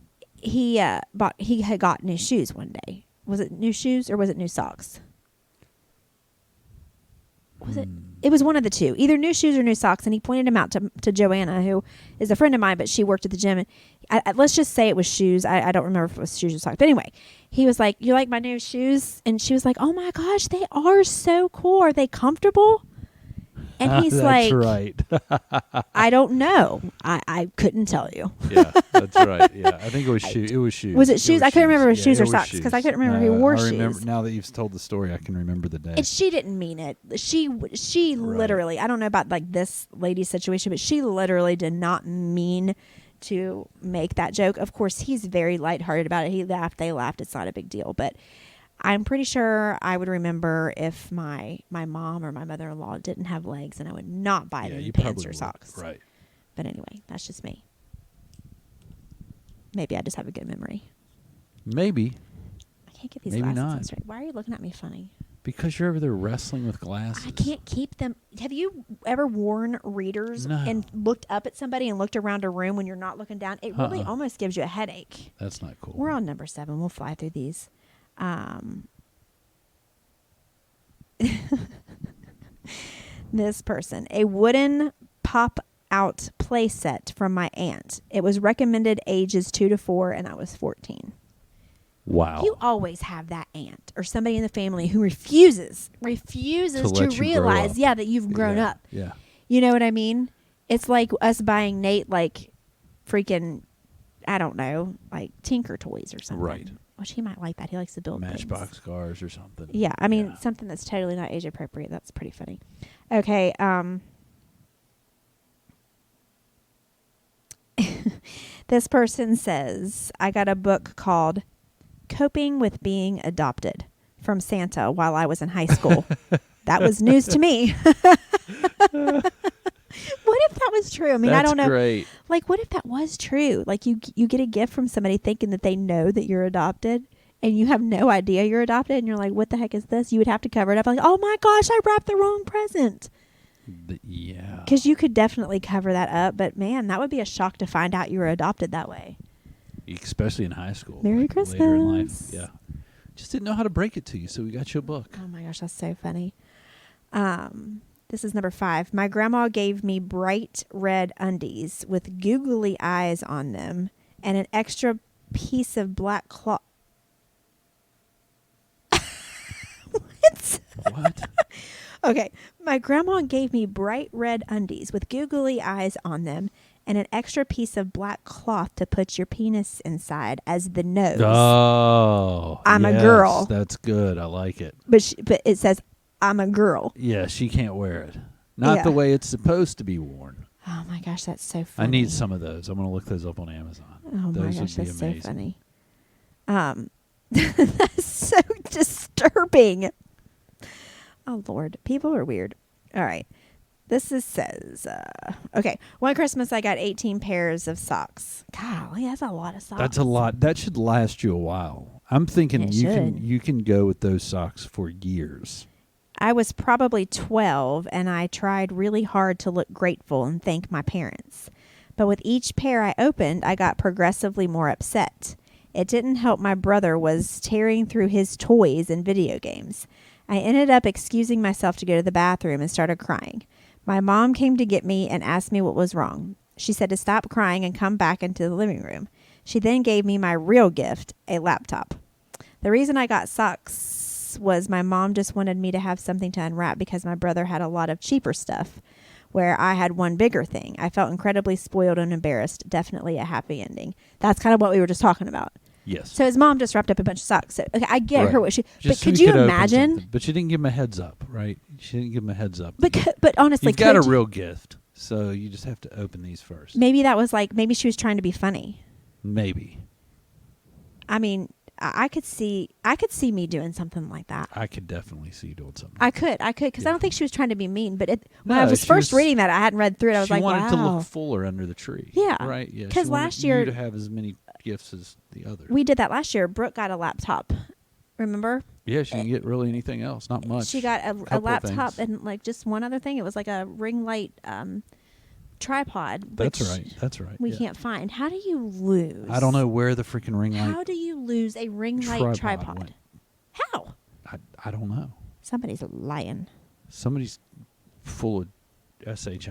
[SPEAKER 2] had got new shoes one day. Was it new shoes or was it new socks? Was it? It was one of the two, either new shoes or new socks. And he pointed them out to Joanna, who is a friend of mine, but she worked at the gym. And let's just say it was shoes. I don't remember if it was shoes or socks. But anyway, he was like, "You like my new shoes?" And she was like, "Oh my gosh, they are so cool. Are they comfortable?" And he's
[SPEAKER 1] that's
[SPEAKER 2] like,
[SPEAKER 1] right.
[SPEAKER 2] "I don't know. I couldn't tell you."
[SPEAKER 1] Yeah, that's right. Yeah, I think it was shoes. It was shoes.
[SPEAKER 2] Was it shoes? I couldn't remember if it was shoes or
[SPEAKER 1] it
[SPEAKER 2] socks
[SPEAKER 1] shoes.
[SPEAKER 2] because I couldn't remember if he wore
[SPEAKER 1] I remember,
[SPEAKER 2] shoes.
[SPEAKER 1] now that you've told the story, I can remember the day.
[SPEAKER 2] And she didn't mean it. She literally, I don't know about like this lady's situation, but she literally did not mean to make that joke. Of course, he's very lighthearted about it. He laughed, they laughed. It's not a big deal. But I'm pretty sure I would remember if my mom or my mother-in-law didn't have legs, and I would not buy them
[SPEAKER 1] you
[SPEAKER 2] pants
[SPEAKER 1] probably
[SPEAKER 2] or
[SPEAKER 1] would.
[SPEAKER 2] socks.
[SPEAKER 1] Right.
[SPEAKER 2] But anyway, that's just me. Maybe I just have a good memory.
[SPEAKER 1] Maybe.
[SPEAKER 2] I can't get these
[SPEAKER 1] Maybe
[SPEAKER 2] glasses on
[SPEAKER 1] not.
[SPEAKER 2] straight. Why are you looking at me funny?
[SPEAKER 1] Because you're over there wrestling with glasses.
[SPEAKER 2] I can't keep them. Have you ever worn readers
[SPEAKER 1] No.
[SPEAKER 2] and looked up at somebody and looked around a room when you're not looking down? It really almost gives you a headache.
[SPEAKER 1] That's not cool.
[SPEAKER 2] We're on number 7. We'll fly through these. This person, a wooden pop-out play set from my aunt. It was recommended ages 2 to 4, and I was 14.
[SPEAKER 1] Wow.
[SPEAKER 2] You always have that aunt or somebody in the family who refuses
[SPEAKER 1] To let
[SPEAKER 2] to
[SPEAKER 1] you grow
[SPEAKER 2] realize,
[SPEAKER 1] up.
[SPEAKER 2] that you've grown
[SPEAKER 1] Yeah,
[SPEAKER 2] up.
[SPEAKER 1] Yeah.
[SPEAKER 2] You know what I mean? It's like us buying Nate like freaking, I don't know, like Tinker Toys or something.
[SPEAKER 1] Right.
[SPEAKER 2] Which he might like that. He likes to build
[SPEAKER 1] Matchbox
[SPEAKER 2] things.
[SPEAKER 1] cars or something.
[SPEAKER 2] Yeah, I mean
[SPEAKER 1] Yeah.
[SPEAKER 2] something that's totally not age appropriate. That's pretty funny. Okay, this person says, I got a book called Coping with Being Adopted from Santa while I was in high school. That was news to me. What if that was true? I mean, I don't know.
[SPEAKER 1] Great.
[SPEAKER 2] Like, what if that was true? Like, you get a gift from somebody thinking that they know that you're adopted, and you have no idea you're adopted, and you're like, what the heck is this? You would have to cover it up. Like, oh my gosh, I wrapped the wrong present.
[SPEAKER 1] Yeah.
[SPEAKER 2] Because you could definitely cover that up. But, man, that would be a shock to find out you were adopted that way.
[SPEAKER 1] Especially in high school.
[SPEAKER 2] Merry
[SPEAKER 1] Later in life.
[SPEAKER 2] Christmas.
[SPEAKER 1] Yeah. Just didn't know how to break it to you, so we got you a book.
[SPEAKER 2] Oh my gosh, that's so funny. This is number 5. My grandma gave me bright red undies with googly eyes on them and an extra piece of black cloth. What?
[SPEAKER 1] What?
[SPEAKER 2] Okay. My grandma gave me bright red undies with googly eyes on them and an extra piece of black cloth to put your penis inside as the nose.
[SPEAKER 1] Oh.
[SPEAKER 2] I'm a
[SPEAKER 1] yes,
[SPEAKER 2] girl.
[SPEAKER 1] That's good. I like it.
[SPEAKER 2] But it says, I'm a girl.
[SPEAKER 1] Yeah, she can't wear it. Not
[SPEAKER 2] Yeah.
[SPEAKER 1] the way it's supposed to be worn.
[SPEAKER 2] Oh my gosh, that's so funny.
[SPEAKER 1] I need some of those. I'm going to look those up on Amazon.
[SPEAKER 2] Oh my
[SPEAKER 1] those
[SPEAKER 2] gosh,
[SPEAKER 1] would be
[SPEAKER 2] that's
[SPEAKER 1] amazing.
[SPEAKER 2] so funny. That's so disturbing. Oh Lord, people are weird. All right. says, okay, one Christmas I got 18 pairs of socks. Golly, that's a lot of socks.
[SPEAKER 1] That's a lot. That should last you a while. I'm thinking
[SPEAKER 2] It
[SPEAKER 1] you
[SPEAKER 2] should.
[SPEAKER 1] can go with those socks for years.
[SPEAKER 2] I was probably 12, and I tried really hard to look grateful and thank my parents. But with each pair I opened, I got progressively more upset. It didn't help my brother was tearing through his toys and video games. I ended up excusing myself to go to the bathroom and started crying. My mom came to get me and asked me what was wrong. She said to stop crying and come back into the living room. She then gave me my real gift, a laptop. The reason I got socks was my mom just wanted me to have something to unwrap because my brother had a lot of cheaper stuff, where I had one bigger thing. I felt incredibly spoiled and embarrassed. Definitely a happy ending. That's kind of what we were just talking about.
[SPEAKER 1] Yes.
[SPEAKER 2] So his mom just wrapped up a bunch of socks. So okay, I get her what she.
[SPEAKER 1] Just
[SPEAKER 2] but
[SPEAKER 1] so
[SPEAKER 2] could
[SPEAKER 1] he
[SPEAKER 2] you
[SPEAKER 1] open
[SPEAKER 2] imagine?
[SPEAKER 1] something. But she didn't give him a heads up, right? She didn't give him a heads up.
[SPEAKER 2] But honestly,
[SPEAKER 1] you've got a
[SPEAKER 2] could you-
[SPEAKER 1] real gift, so you just have to open these first.
[SPEAKER 2] maybe that was like maybe she was trying to be funny.
[SPEAKER 1] Maybe.
[SPEAKER 2] I mean, I could see me doing something like that.
[SPEAKER 1] I could definitely see you doing something.
[SPEAKER 2] I could, because I
[SPEAKER 1] Yeah.
[SPEAKER 2] don't think she was trying to be mean. But when
[SPEAKER 1] No,
[SPEAKER 2] I was
[SPEAKER 1] she
[SPEAKER 2] first
[SPEAKER 1] was-
[SPEAKER 2] reading that, I hadn't read through it. I was
[SPEAKER 1] she
[SPEAKER 2] like,
[SPEAKER 1] wanted
[SPEAKER 2] wow.
[SPEAKER 1] to look fuller under the tree.
[SPEAKER 2] Yeah.
[SPEAKER 1] Right? Yeah.
[SPEAKER 2] 'Cause
[SPEAKER 1] she wanted
[SPEAKER 2] last year-
[SPEAKER 1] you to have as many gifts as the other.
[SPEAKER 2] We did that last year. Brooke got a laptop. Remember?
[SPEAKER 1] Yeah, she didn't get really anything else. Not much.
[SPEAKER 2] She got a
[SPEAKER 1] Couple of
[SPEAKER 2] laptop
[SPEAKER 1] things.
[SPEAKER 2] and like just one other thing. It was like a ring light tripod.
[SPEAKER 1] That's
[SPEAKER 2] which
[SPEAKER 1] right. That's right.
[SPEAKER 2] We
[SPEAKER 1] yeah.
[SPEAKER 2] can't find. How do you lose?
[SPEAKER 1] I don't know where the freaking ring light
[SPEAKER 2] How do you lose a ring light tripod?
[SPEAKER 1] went.
[SPEAKER 2] How?
[SPEAKER 1] I don't know.
[SPEAKER 2] Somebody's lying.
[SPEAKER 1] Somebody's full of shit.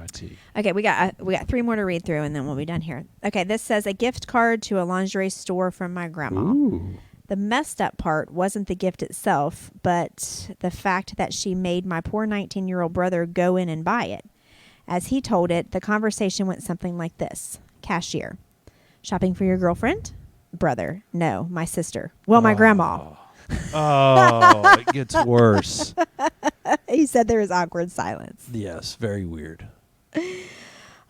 [SPEAKER 2] Okay, we got 3 more to read through, and then we'll be done here. Okay, this says a gift card to a lingerie store from my grandma.
[SPEAKER 1] Ooh.
[SPEAKER 2] The messed up part wasn't the gift itself, but the fact that she made my poor 19-year-old brother go in and buy it. As he told it, the conversation went something like this. Cashier. Shopping for your girlfriend? Brother. No, my sister. Well, my grandma.
[SPEAKER 1] Oh, it gets worse.
[SPEAKER 2] He said there was awkward silence.
[SPEAKER 1] Yes, very weird.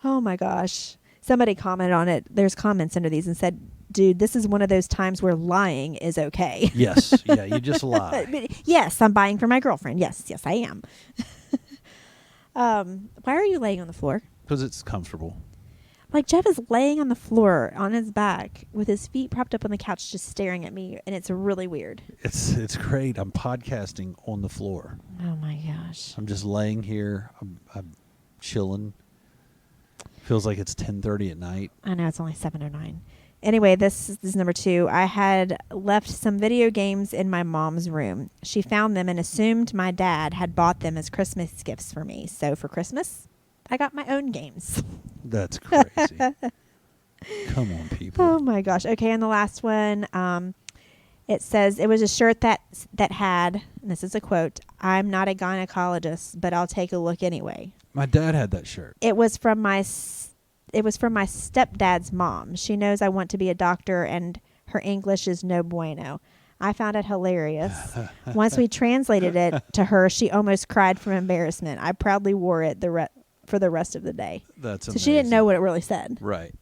[SPEAKER 2] Oh my gosh. Somebody commented on it. There's comments under these and said, dude, this is one of those times where lying is okay.
[SPEAKER 1] Yes. Yeah, you just lie.
[SPEAKER 2] But yes, I'm buying for my girlfriend. Yes, I am. Why are you laying on the floor?
[SPEAKER 1] Because it's comfortable.
[SPEAKER 2] Like Jeff is laying on the floor on his back with his feet propped up on the couch just staring at me, and it's really weird.
[SPEAKER 1] It's great. I'm podcasting on the floor.
[SPEAKER 2] Oh my gosh.
[SPEAKER 1] I'm just laying here. I'm chilling. Feels like it's 10:30 at night.
[SPEAKER 2] I know it's only 7 or 9. Anyway, this is number 2. I had left some video games in my mom's room. She found them and assumed my dad had bought them as Christmas gifts for me. So for Christmas, I got my own games.
[SPEAKER 1] That's crazy. Come on, people.
[SPEAKER 2] Oh my gosh. Okay, and the last one, it says it was a shirt that had, and this is a quote, "I'm not a gynecologist, but I'll take a look anyway."
[SPEAKER 1] My dad had that shirt.
[SPEAKER 2] It was from my stepdad's mom. She knows I want to be a doctor, and her English is no bueno. I found it hilarious. Once we translated it to her, she almost cried from embarrassment. I proudly wore it for the rest of the day.
[SPEAKER 1] That's
[SPEAKER 2] So
[SPEAKER 1] amazing.
[SPEAKER 2] she didn't know what it really said.
[SPEAKER 1] Right.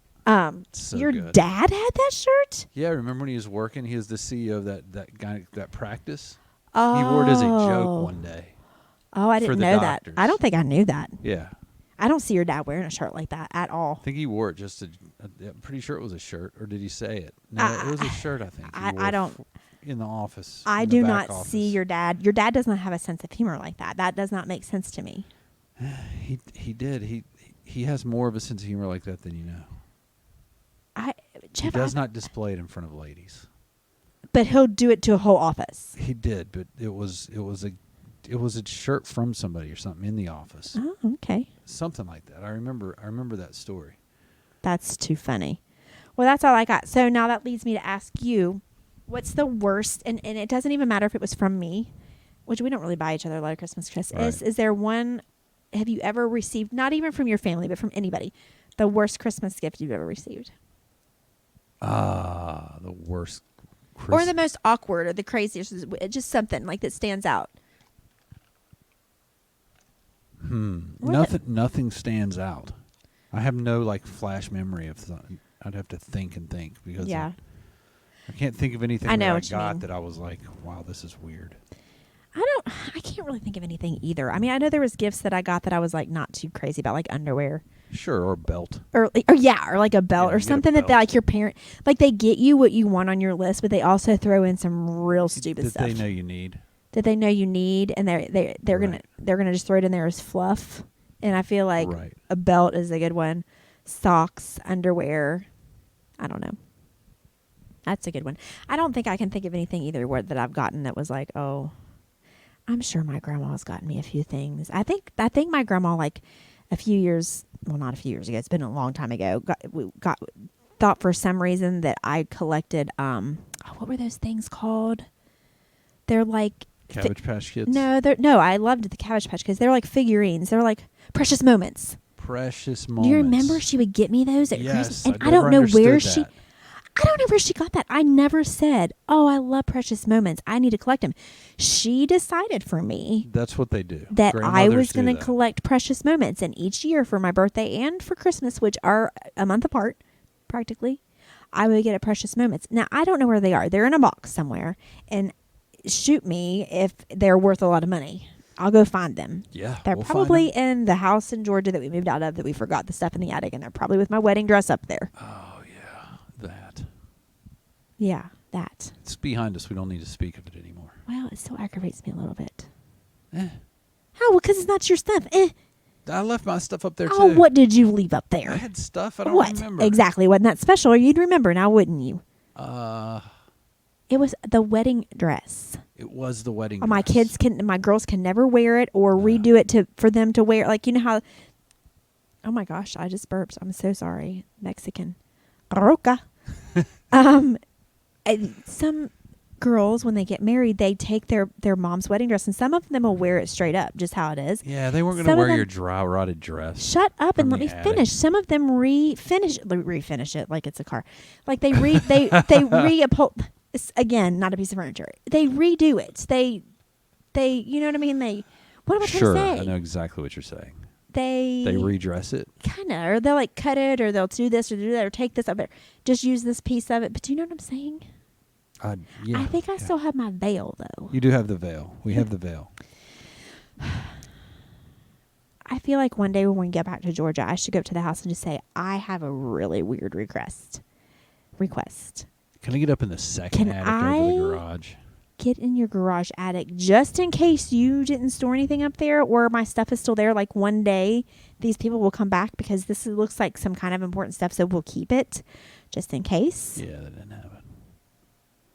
[SPEAKER 1] So
[SPEAKER 2] Your
[SPEAKER 1] good.
[SPEAKER 2] dad had that shirt?
[SPEAKER 1] Yeah, remember when he was working? He was the CEO of that guy, that practice.
[SPEAKER 2] Oh.
[SPEAKER 1] He wore it as a joke one day.
[SPEAKER 2] Oh, I
[SPEAKER 1] for
[SPEAKER 2] didn't
[SPEAKER 1] the
[SPEAKER 2] know
[SPEAKER 1] doctors.
[SPEAKER 2] that. I don't think I knew that.
[SPEAKER 1] Yeah.
[SPEAKER 2] I don't see your dad wearing a shirt like that at all.
[SPEAKER 1] I think he wore it just to. I'm pretty sure it was a shirt, or did he say it? No, it was a shirt. I think. He
[SPEAKER 2] I
[SPEAKER 1] wore
[SPEAKER 2] don't.
[SPEAKER 1] in the office.
[SPEAKER 2] I
[SPEAKER 1] in the
[SPEAKER 2] do
[SPEAKER 1] back
[SPEAKER 2] not
[SPEAKER 1] office.
[SPEAKER 2] see your dad. Your dad does not have a sense of humor like that. That does not make sense to me.
[SPEAKER 1] He did. He has more of a sense of humor like that than you know.
[SPEAKER 2] Jeff,
[SPEAKER 1] He does not display it in front of ladies.
[SPEAKER 2] but he'll do it to a whole office.
[SPEAKER 1] He did, but it was a shirt from somebody or something in the office.
[SPEAKER 2] Oh, okay.
[SPEAKER 1] Something like that. I remember that story.
[SPEAKER 2] That's too funny. Well, that's all I got. So now that leads me to ask you, what's the worst, and it doesn't even matter if it was from me, which we don't really buy each other a lot of Christmas gifts.
[SPEAKER 1] Right.
[SPEAKER 2] Is there one, have you ever received, not even from your family, but from anybody, the worst Christmas gift you've ever received?
[SPEAKER 1] The worst.
[SPEAKER 2] Or the most awkward or the craziest, just something like that stands out. What?
[SPEAKER 1] Nothing stands out. I have no like flash memory of. I'd have to think because
[SPEAKER 2] Yeah.
[SPEAKER 1] I can't think of anything
[SPEAKER 2] I know
[SPEAKER 1] that I
[SPEAKER 2] what you
[SPEAKER 1] got
[SPEAKER 2] mean.
[SPEAKER 1] that I was like, wow, this is weird.
[SPEAKER 2] I can't really think of anything either. I mean, I know there was gifts that I got that I was like not too crazy about, like underwear.
[SPEAKER 1] Sure, or a belt.
[SPEAKER 2] Or like a belt
[SPEAKER 1] Yeah,
[SPEAKER 2] or
[SPEAKER 1] get a
[SPEAKER 2] something that they,
[SPEAKER 1] belt.
[SPEAKER 2] like your parent, like they get you what you want on your list, but they also throw in some real stupid
[SPEAKER 1] That
[SPEAKER 2] stuff
[SPEAKER 1] they know you need.
[SPEAKER 2] that they know you need, and they're
[SPEAKER 1] Right.
[SPEAKER 2] gonna just throw it in there as fluff. And I feel like
[SPEAKER 1] Right.
[SPEAKER 2] a belt is a good one. Socks, underwear. I don't know. That's a good one. I don't think I can think of anything either word that I've gotten that was like, oh, I'm sure my grandma's gotten me a few things. I think my grandma, like a few years, well, not a few years ago, it's been a long time ago, thought for some reason that I collected, what were those things called? They're like
[SPEAKER 1] Cabbage Patch Kids.
[SPEAKER 2] no, I loved the Cabbage Patch because they're like figurines. They're like precious moments.
[SPEAKER 1] Precious
[SPEAKER 2] Do
[SPEAKER 1] moments.
[SPEAKER 2] you remember she would get me those at
[SPEAKER 1] Yes,
[SPEAKER 2] Christmas? And
[SPEAKER 1] I
[SPEAKER 2] I don't
[SPEAKER 1] never
[SPEAKER 2] know where
[SPEAKER 1] understood that.
[SPEAKER 2] I don't know where she got that. I never said, "Oh, I love precious moments. I need to collect them." She decided for me
[SPEAKER 1] That's what they do.
[SPEAKER 2] that I
[SPEAKER 1] Grandmothers
[SPEAKER 2] was
[SPEAKER 1] do
[SPEAKER 2] going to
[SPEAKER 1] that.
[SPEAKER 2] collect precious moments, and each year for my birthday and for Christmas, which are a month apart, practically, I would get a precious moments. Now I don't know where they are. They're in a box somewhere, and shoot me if they're worth a lot of money. I'll go find them.
[SPEAKER 1] Yeah,
[SPEAKER 2] They're
[SPEAKER 1] we'll find
[SPEAKER 2] probably
[SPEAKER 1] them.
[SPEAKER 2] in the house in Georgia that we moved out of that we forgot the stuff in the attic, and they're probably with my wedding dress up there.
[SPEAKER 1] Oh yeah, that.
[SPEAKER 2] Yeah, that.
[SPEAKER 1] It's behind us. We don't need to speak of it anymore.
[SPEAKER 2] Well, it still aggravates me a little bit.
[SPEAKER 1] Eh.
[SPEAKER 2] How? Well, because it's not your stuff.
[SPEAKER 1] I left my stuff up there too.
[SPEAKER 2] Oh, what did you leave up
[SPEAKER 1] I
[SPEAKER 2] there?
[SPEAKER 1] had stuff. I don't
[SPEAKER 2] What?
[SPEAKER 1] remember.
[SPEAKER 2] Exactly. Wasn't that special? Or you'd remember now, wouldn't you?
[SPEAKER 1] Uh,
[SPEAKER 2] It was the wedding dress.
[SPEAKER 1] it was the wedding.
[SPEAKER 2] Oh, my
[SPEAKER 1] dress.
[SPEAKER 2] my girls can never wear it or redo it for them to wear. Like, you know how, oh my gosh, I just burped. I'm so sorry. Mexican. Roca. Some girls, when they get married, they take their mom's wedding dress, and some of them will wear it straight up, just how it is.
[SPEAKER 1] Yeah, they weren't going
[SPEAKER 2] Some
[SPEAKER 1] to
[SPEAKER 2] of
[SPEAKER 1] wear
[SPEAKER 2] them-
[SPEAKER 1] your dry rotted dress.
[SPEAKER 2] Shut up and
[SPEAKER 1] From
[SPEAKER 2] let me
[SPEAKER 1] the attic.
[SPEAKER 2] finish. Some of them refinish it like it's a car. Like they it's, again, not a piece of furniture. They redo it. They you know what I mean? What am I
[SPEAKER 1] Sure,
[SPEAKER 2] trying to say?
[SPEAKER 1] I know exactly what you're saying.
[SPEAKER 2] They
[SPEAKER 1] redress it.
[SPEAKER 2] kind of, or they'll like cut it, or they'll do this or do that, or take this up there. Just use this piece of it. But do you know what I'm saying?
[SPEAKER 1] Yeah,
[SPEAKER 2] I think I
[SPEAKER 1] yeah.
[SPEAKER 2] still have my veil though.
[SPEAKER 1] You do have the veil. We have the veil.
[SPEAKER 2] I feel like one day when we get back to Georgia, I should go up to the house and just say, I have a really weird request.
[SPEAKER 1] Can I get up in the second
[SPEAKER 2] Can
[SPEAKER 1] attic over the
[SPEAKER 2] I-
[SPEAKER 1] garage?
[SPEAKER 2] Get in your garage attic just in case you didn't store anything up there or my stuff is still there. Like one day these people will come back because looks like some kind of important stuff. So we'll keep it just in case.
[SPEAKER 1] Yeah, they didn't have it.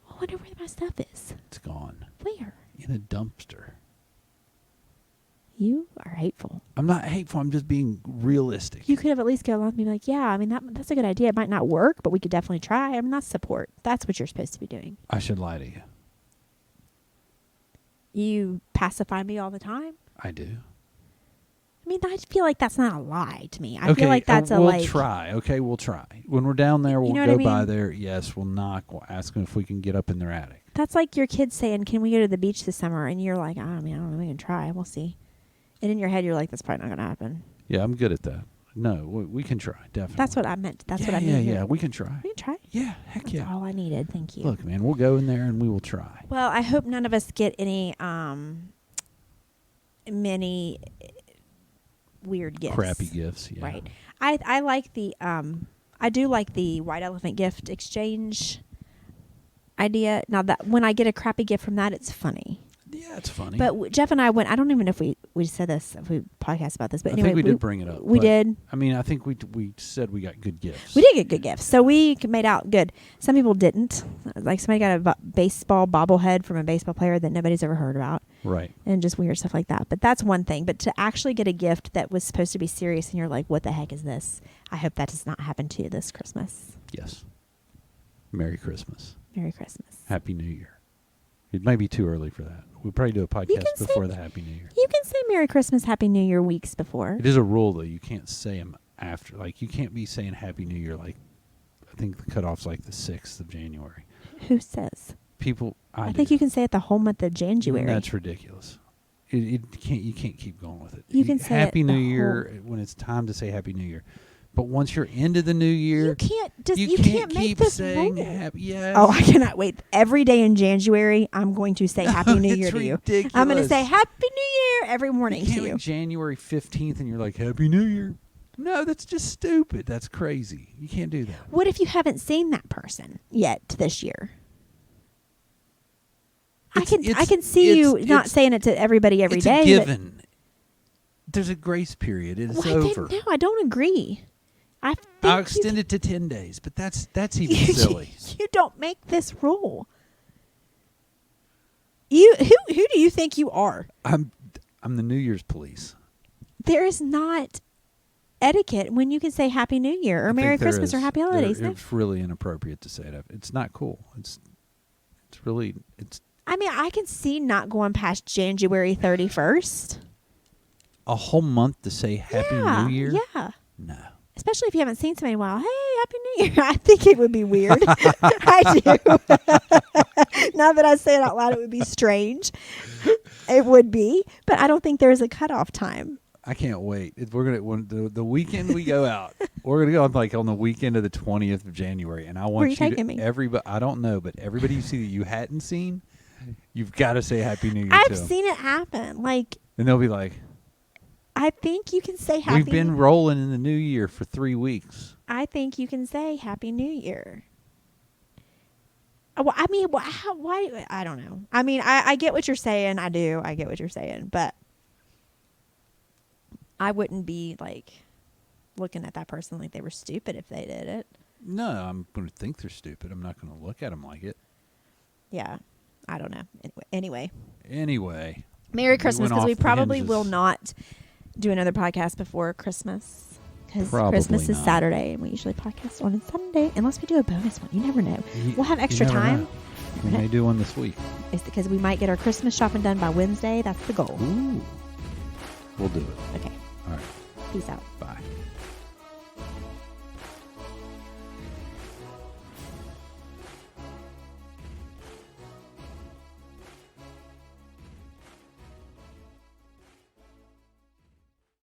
[SPEAKER 2] I wonder where my stuff is.
[SPEAKER 1] It's gone.
[SPEAKER 2] Where?
[SPEAKER 1] In a dumpster.
[SPEAKER 2] You are hateful.
[SPEAKER 1] I'm not hateful. I'm just being realistic.
[SPEAKER 2] You could have at least go along and be like, yeah, I mean, that's a good idea. It might not work, but we could definitely try. I mean, that's support. That's what you're supposed to be doing.
[SPEAKER 1] I should lie to you.
[SPEAKER 2] You pacify me all the time.
[SPEAKER 1] I do.
[SPEAKER 2] I mean, I feel like that's not a lie to me. I feel like that's
[SPEAKER 1] we'll try. Okay, we'll try. When we're down there, we'll
[SPEAKER 2] know what
[SPEAKER 1] go
[SPEAKER 2] I mean?
[SPEAKER 1] by there. Yes, we'll knock. We'll ask them if we can get up in their attic.
[SPEAKER 2] That's like your kids saying, can we go to the beach this summer? And you're like, I mean, I don't know. We can try. We'll see. And in your head, you're like, that's probably not going to happen.
[SPEAKER 1] Yeah, I'm good at that. No, we can try. Definitely.
[SPEAKER 2] That's what I meant. That's
[SPEAKER 1] yeah,
[SPEAKER 2] what I
[SPEAKER 1] yeah,
[SPEAKER 2] mean.
[SPEAKER 1] yeah. We can try.
[SPEAKER 2] We can try.
[SPEAKER 1] Yeah, heck
[SPEAKER 2] That's
[SPEAKER 1] yeah.
[SPEAKER 2] all I needed. Thank you.
[SPEAKER 1] Look, man, we'll go in there and we will try.
[SPEAKER 2] Well, I hope none of us get any many weird gifts.
[SPEAKER 1] Crappy gifts. Yeah.
[SPEAKER 2] Right. I like the I do like the white elephant gift exchange idea. Now that when I get a crappy gift from that, it's funny.
[SPEAKER 1] Yeah, it's funny.
[SPEAKER 2] But Jeff and I went. I don't even know if we said this, if we podcast about this, but
[SPEAKER 1] I
[SPEAKER 2] anyway,
[SPEAKER 1] think we did bring it up.
[SPEAKER 2] We
[SPEAKER 1] but,
[SPEAKER 2] did.
[SPEAKER 1] I mean, I think we said we got good gifts.
[SPEAKER 2] We did get good gifts, so we made out good. Some people didn't. Like somebody got a baseball bobblehead from a baseball player that nobody's ever heard about,
[SPEAKER 1] Right.
[SPEAKER 2] and just weird stuff like that. But that's one thing. But to actually get a gift that was supposed to be serious, and you're like, "What the heck is this?" I hope that does not happen to you this Christmas.
[SPEAKER 1] Yes. Merry Christmas.
[SPEAKER 2] Merry Christmas.
[SPEAKER 1] Happy New Year. It might be too early for that. We'll probably do a
[SPEAKER 2] can
[SPEAKER 1] podcast
[SPEAKER 2] say-
[SPEAKER 1] before the Happy New Year.
[SPEAKER 2] You can say Merry Christmas, Happy New Year weeks before.
[SPEAKER 1] It is a rule, though. You can't say them after. Like, you can't be saying Happy New Year, like, I think the cutoff's like the 6th of January.
[SPEAKER 2] Who says?
[SPEAKER 1] People, I
[SPEAKER 2] think
[SPEAKER 1] do.
[SPEAKER 2] you can say it the whole month of January.
[SPEAKER 1] That's ridiculous. You can't keep going with it.
[SPEAKER 2] You can say
[SPEAKER 1] Happy
[SPEAKER 2] it the
[SPEAKER 1] New Year when it's time to say Happy New Year. But once you're into the new year,
[SPEAKER 2] You can't just
[SPEAKER 1] you
[SPEAKER 2] can't make
[SPEAKER 1] keep
[SPEAKER 2] this
[SPEAKER 1] saying
[SPEAKER 2] rule.
[SPEAKER 1] happy. Yes.
[SPEAKER 2] Oh, I cannot wait. Every day in January, I'm going to say Happy New Year to you.
[SPEAKER 1] Ridiculous.
[SPEAKER 2] I'm going to say Happy New Year every morning
[SPEAKER 1] You can't
[SPEAKER 2] to you.
[SPEAKER 1] wait January 15th and you're like, Happy New Year. No, that's just stupid. That's crazy. You can't do that.
[SPEAKER 2] What if you haven't seen that person yet this year? I can see you not saying it to everybody every day.
[SPEAKER 1] It's a given. There's a grace period. It's over.
[SPEAKER 2] No, I don't agree.
[SPEAKER 1] I'll extend it to 10 days, but that's even silly.
[SPEAKER 2] You don't make this rule. Who do you think you are?
[SPEAKER 1] I'm the New Year's police.
[SPEAKER 2] There is not etiquette when you can say Happy New Year or Merry Christmas or Happy Holidays. No.
[SPEAKER 1] It's really inappropriate to say that. It's not cool. It's really.
[SPEAKER 2] I mean, I can see not going past January 31st.
[SPEAKER 1] A whole month to say Happy New Year?
[SPEAKER 2] Yeah.
[SPEAKER 1] No.
[SPEAKER 2] Especially if you haven't seen somebody in a while. Hey, Happy New Year. I think it would be weird. I do. Now that I say it out loud, it would be strange. It would be. But I don't think there's a cutoff time.
[SPEAKER 1] I can't wait. When the weekend we go out, we're gonna go like on the weekend of the 20th of January, and I want
[SPEAKER 2] Where are you taking me?
[SPEAKER 1] Everybody. I don't know, but everybody you see that you hadn't seen, you've got to say Happy New Year.
[SPEAKER 2] I've seen it happen. Like,
[SPEAKER 1] and they'll be like,
[SPEAKER 2] I think you can say Happy.
[SPEAKER 1] We've been rolling in the New Year for 3 weeks.
[SPEAKER 2] I think you can say Happy New Year. Well, I mean, why? I don't know. I mean, I get what you're saying. I do. I get what you're saying, but I wouldn't be like looking at that person like they were stupid if they did it.
[SPEAKER 1] No, I'm going to think they're stupid. I'm not going to look at them like it.
[SPEAKER 2] Yeah, I don't know. Anyway.
[SPEAKER 1] we
[SPEAKER 2] Merry Christmas,
[SPEAKER 1] went
[SPEAKER 2] because we
[SPEAKER 1] off the
[SPEAKER 2] probably
[SPEAKER 1] hinges.
[SPEAKER 2] will not do another podcast before Christmas. Because
[SPEAKER 1] Probably
[SPEAKER 2] Christmas is
[SPEAKER 1] not.
[SPEAKER 2] Saturday, and we usually podcast on Sunday, unless we do a bonus one. You never know. We'll have extra
[SPEAKER 1] You never
[SPEAKER 2] time.
[SPEAKER 1] know. We may do one this week.
[SPEAKER 2] It's because we might get our Christmas shopping done by Wednesday. That's the goal.
[SPEAKER 1] Ooh. We'll do it.
[SPEAKER 2] Okay.
[SPEAKER 1] All right.
[SPEAKER 2] Peace out.
[SPEAKER 1] Bye.